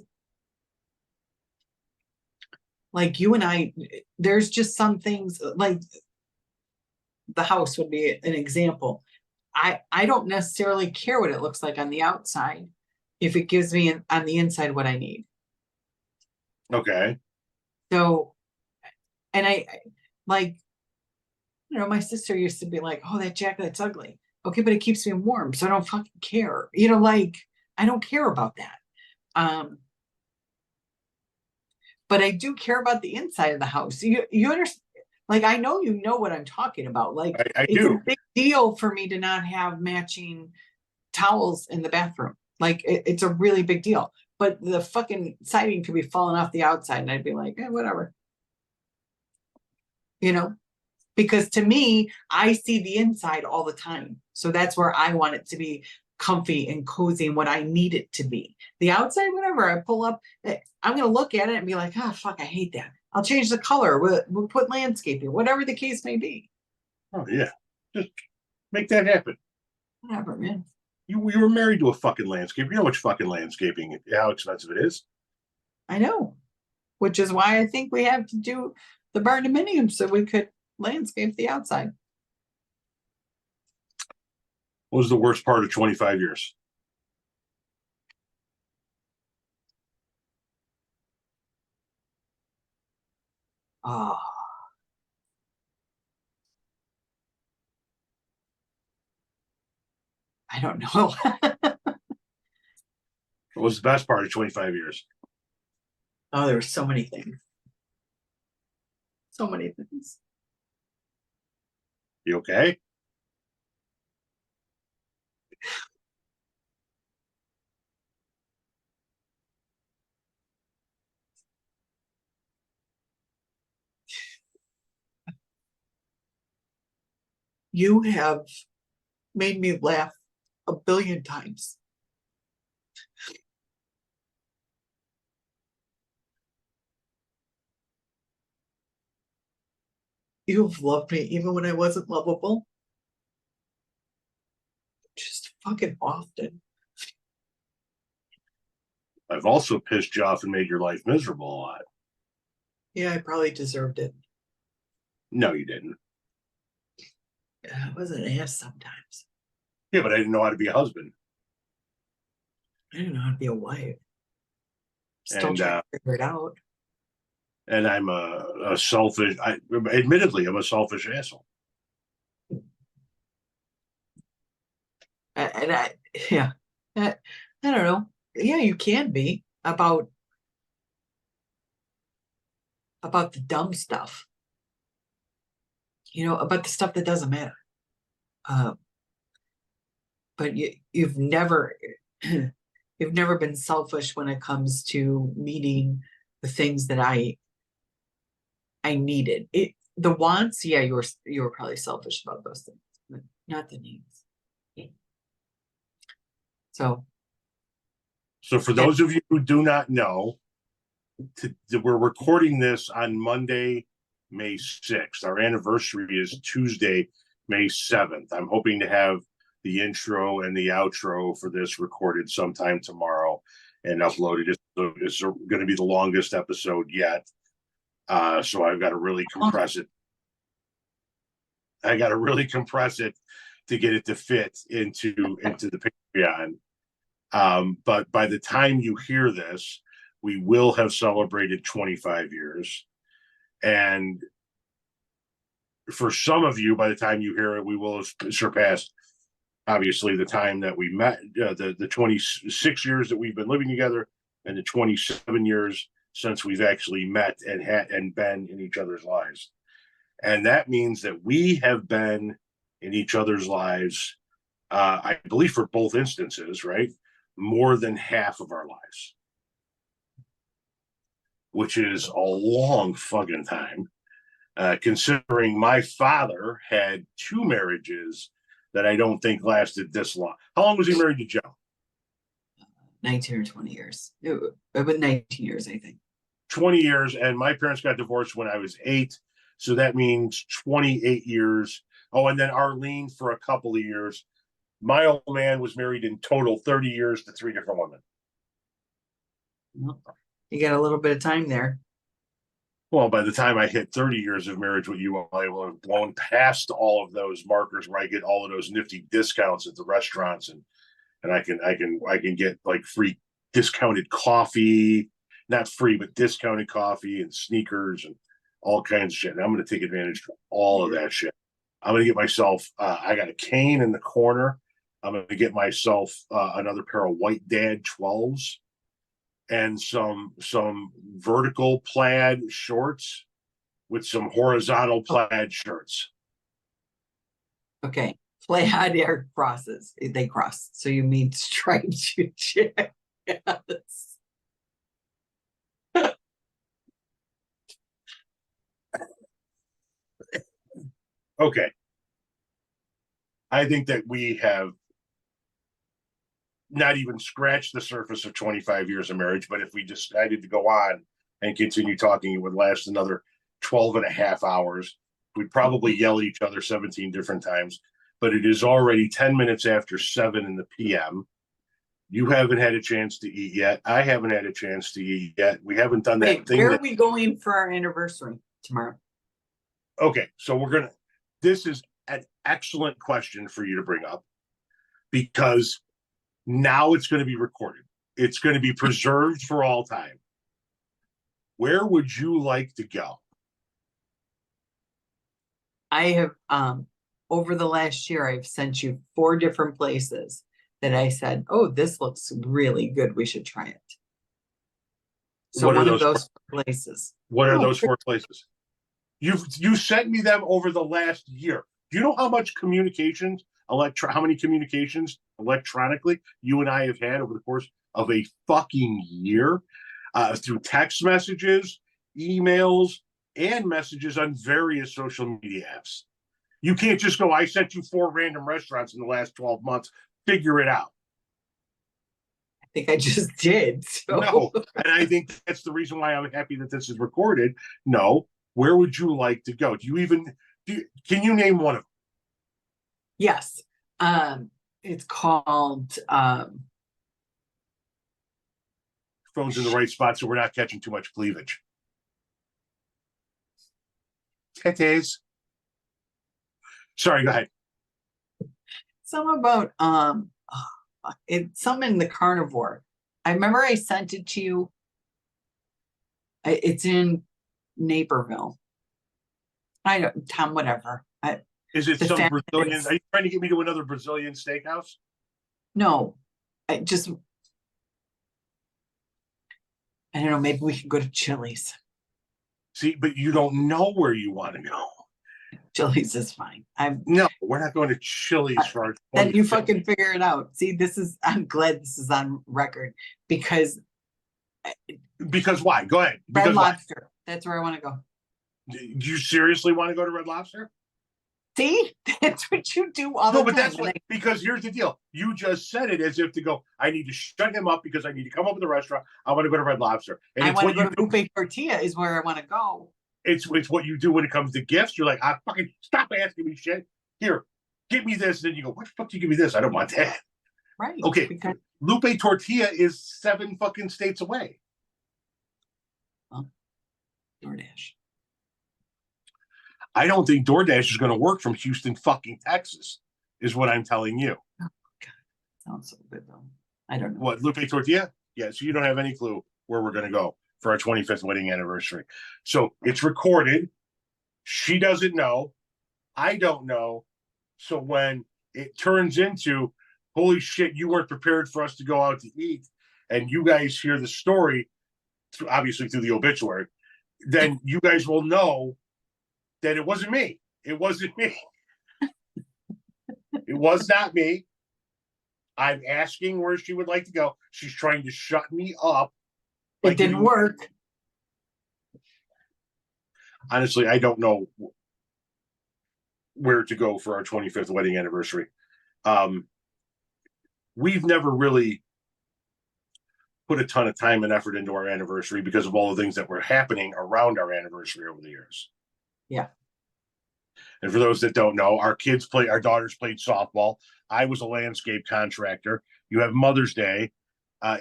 like you and I, there's just some things like the house would be an example. I don't necessarily care what it looks like on the outside if it gives me on the inside what I need. Okay. So, and I like, my sister used to be like, oh, that jacket's ugly. Okay, but it keeps me warm, so I don't fucking care. Like, I don't care about that. But I do care about the inside of the house. You understand? Like, I know what I'm talking about. Like, I it's do. a big deal for me to not have matching towels in the bathroom. Like, it's a really big deal. But the fucking siding could be falling off the outside, and I'd be like, whatever. Because to me, I see the inside all the time. So that's where I want it to be comfy and cozy and what I need it to be. The outside, whatever, I pull up, I'm going to look at it and be like, fuck, I hate that. I'll change the color. We'll put landscaping, whatever the case may be. Oh, yeah. Just make that happen. Whatever, man. You were married to a fucking landscaper. You know how much fucking landscaping, how expensive it is? I know. Which is why I think we have to do the barn dominium so we could landscape the outside. What was the worst part of 25 years? Oh, I don't know. What was the best part of 25 years? Oh, there were so many things. So many things. You okay? You have made me laugh a billion times. You've loved me even when I wasn't lovable. Just fucking often. I've also pissed you off and made your life miserable a lot. Yeah, I probably deserved it. No, you didn't. Yeah, I was an ass sometimes. Yeah, but I didn't know how to be a husband. I don't know how to be a wife. Still And trying to figure it out. and I'm a selfish. Admittedly, I'm a selfish asshole. Yeah, I don't know. Yeah, you can be about the dumb stuff. About the stuff that doesn't matter. But you've never you've never been selfish when it comes to meeting the things that I needed. The wants, yeah, you were probably selfish about those things, but not the needs. So for those of you who do not know, we're recording this on Monday, May 6th. Our anniversary is Tuesday, May 7th. I'm hoping to have the intro and the outro for this recorded sometime tomorrow and uploaded. It's going to be the longest episode yet. So I've got to really compress it. To get it to fit into the Patreon. But by the time you hear this, we will have celebrated 25 years. And for some of you, by the time you hear it, we will have surpassed, obviously, the time that we met, the 26 years that we've been living together, and the 27 years since we've actually met and been in each other's lives. And that means that we have been in each other's lives, I believe for both instances, right? More than half of our lives, which is a long fucking time. Considering my father had 2 marriages that I don't think lasted this long. How long was he married to Joe? 19 or 20 years. It was 19 years, I think. 20 years, and my parents got divorced when I was 8, so that means 28 years. Oh, and then Arlene for a couple of years. My old man was married in total 30 years to 3 different women. You got a little bit of time there. Well, by the time I hit 30 years of marriage with you, I will have blown past all of those markers where I get all of those nifty discounts at the restaurants, and I can get like free discounted coffee, not free, but discounted coffee and sneakers and all kinds of shit. And I'm going to take advantage of all of that shit. I'm going to get myself, I got a cane in the corner. I'm going to get myself another pair of white dad 12s and some vertical plaid shorts with some horizontal plaid shirts. Okay. Plaid air crosses. They cross. So you mean striped jackets. Okay. I think that we have not even scratched the surface of 25 years of marriage, but if we decided to go on and continue talking, it would last another 12 and a half hours. We'd probably yell at each other 17 different times, but it is already 10 minutes after 7 in the PM. You haven't had a chance to eat yet. I haven't had a chance to eat yet. We haven't done that thing. Where are we going for our anniversary tomorrow? Okay, so this is an excellent question for you to bring up, because now it's going to be recorded. It's going to be preserved for all time. Where would you like to go? I have, over the last year, I've sent you 4 different places that I said, oh, this looks really good. We should try it. So one of those places. What are those 4 places? You sent me them over the last year. Do you know how much communications, how many communications electronically you and I have had over the course of a fucking year, through text messages, emails, and messages on various social media apps? You can't just go, I sent you 4 random restaurants in the last 12 months. Figure it out. I think I just did. So. No, and I think that's the reason why I'm happy that this is recorded. No, where would you like to go? Can you name one of them? Yes. It's called Phone's in the right spot, so we're not catching too much cleavage. Tetes. Sorry, go ahead. Some about It's some in the carnivore. I remember I sent it to you. It's in Naperville. I don't, Tom, whatever. Is it The some fact that Brazilian? it's- Are you trying to get me to another Brazilian steakhouse? No, I don't know, maybe we could go to Chili's. See, but you don't know where you want to go. Chili's is fine. No, we're not going to Chili's for our. Then you 25th. fucking figure it out. See, I'm glad this is on record because Because why? Go ahead. Red Because why? Lobster. That's where I want to go. Do you seriously want to go to Red Lobster? See, that's what you do all No, the but time. that's what, because here's the deal. You just said it as if to go, I need to shut him up because I need to come up with the restaurant. I want to go to Red Lobster. And I it's want what to go you to do. Lupe Tortilla is where I want to go. It's what you do when it comes to gifts. You're like, I fucking stop asking me shit. Here, give me this. And then you go, what the fuck do you give me this? I don't want that. Right. Okay. Because Lupe Tortilla is 7 fucking states away. DoorDash. I don't think DoorDash is going to work from Houston, fucking Texas, is what I'm telling you. Oh, God. Sounds so good, though. I don't know. What, Lupe Tortilla? Yeah, so you don't have any clue where we're going to go for our 25th wedding anniversary. So it's recorded. She doesn't know. I don't know. So when it turns into, holy shit, you weren't prepared for us to go out to eat, and you guys hear the story, obviously through the obituary, then you guys will know that it wasn't me. It wasn't me. It was not me. I'm asking where she would like to go. She's trying to shut me up. It didn't work. Honestly, I don't know where to go for our 25th wedding anniversary. We've never really put a ton of time and effort into our anniversary because of all the things that were happening around our anniversary over the years. Yeah. And for those that don't know, our daughters played softball. I was a landscape contractor. You have Mother's Day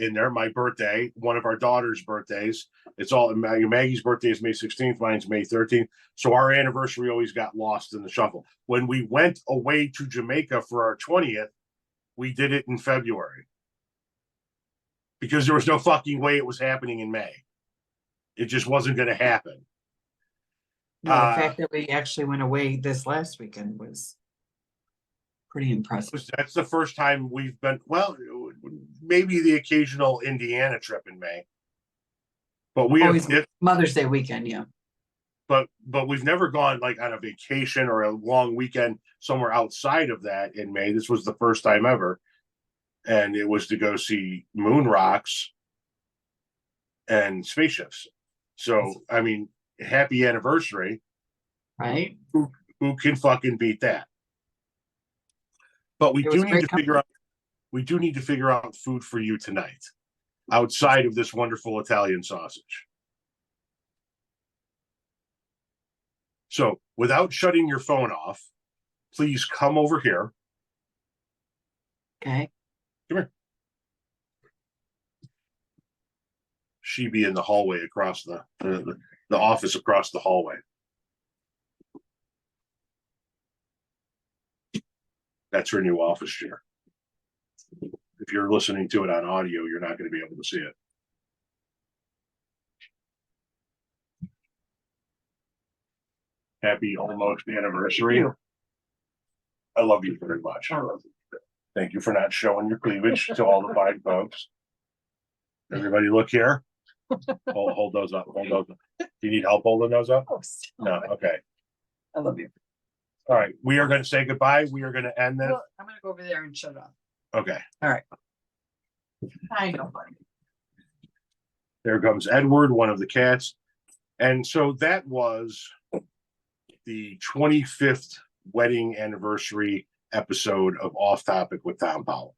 in there, my birthday, one of our daughter's birthdays. It's all Maggie's birthday is May 16th, mine's May 13th. So our anniversary always got lost in the shuffle. When we went away to Jamaica for our 20th, we did it in February because there was no fucking way it was happening in May. It just wasn't going to happen. No, the fact that we actually went away this last weekend was pretty impressive. That's the first time we've been, well, maybe the occasional Indiana trip in May. But we Always have Mother's Day weekend, yeah. But we've never gone like on a vacation or a long weekend somewhere outside of that in May. This was the first time ever. And it was to go see moon rocks and spaceships. So, I mean, happy anniversary. Right. Who can fucking beat that? But we do need to figure out food for you tonight outside of this wonderful Italian sausage. So without shutting your phone off, please come over here. Okay. Come here. She be in the hallway across the office across the hallway. That's her new office chair. If you're listening to it on audio, you're not going to be able to see it. Happy almost anniversary. I love you very much. Thank you for not showing your cleavage to all the fine folks. Everybody look here. Hold those up. Hold those up. Do you need help holding those up? No, okay. I love you. All right. We are going to say goodbye. We are going to end this. Well, I'm going to go over there and shut off. Okay. All right. I know, buddy. There comes Edward, one of the cats. And so that was the 25th wedding anniversary episode of Off Topic with Tom Powell.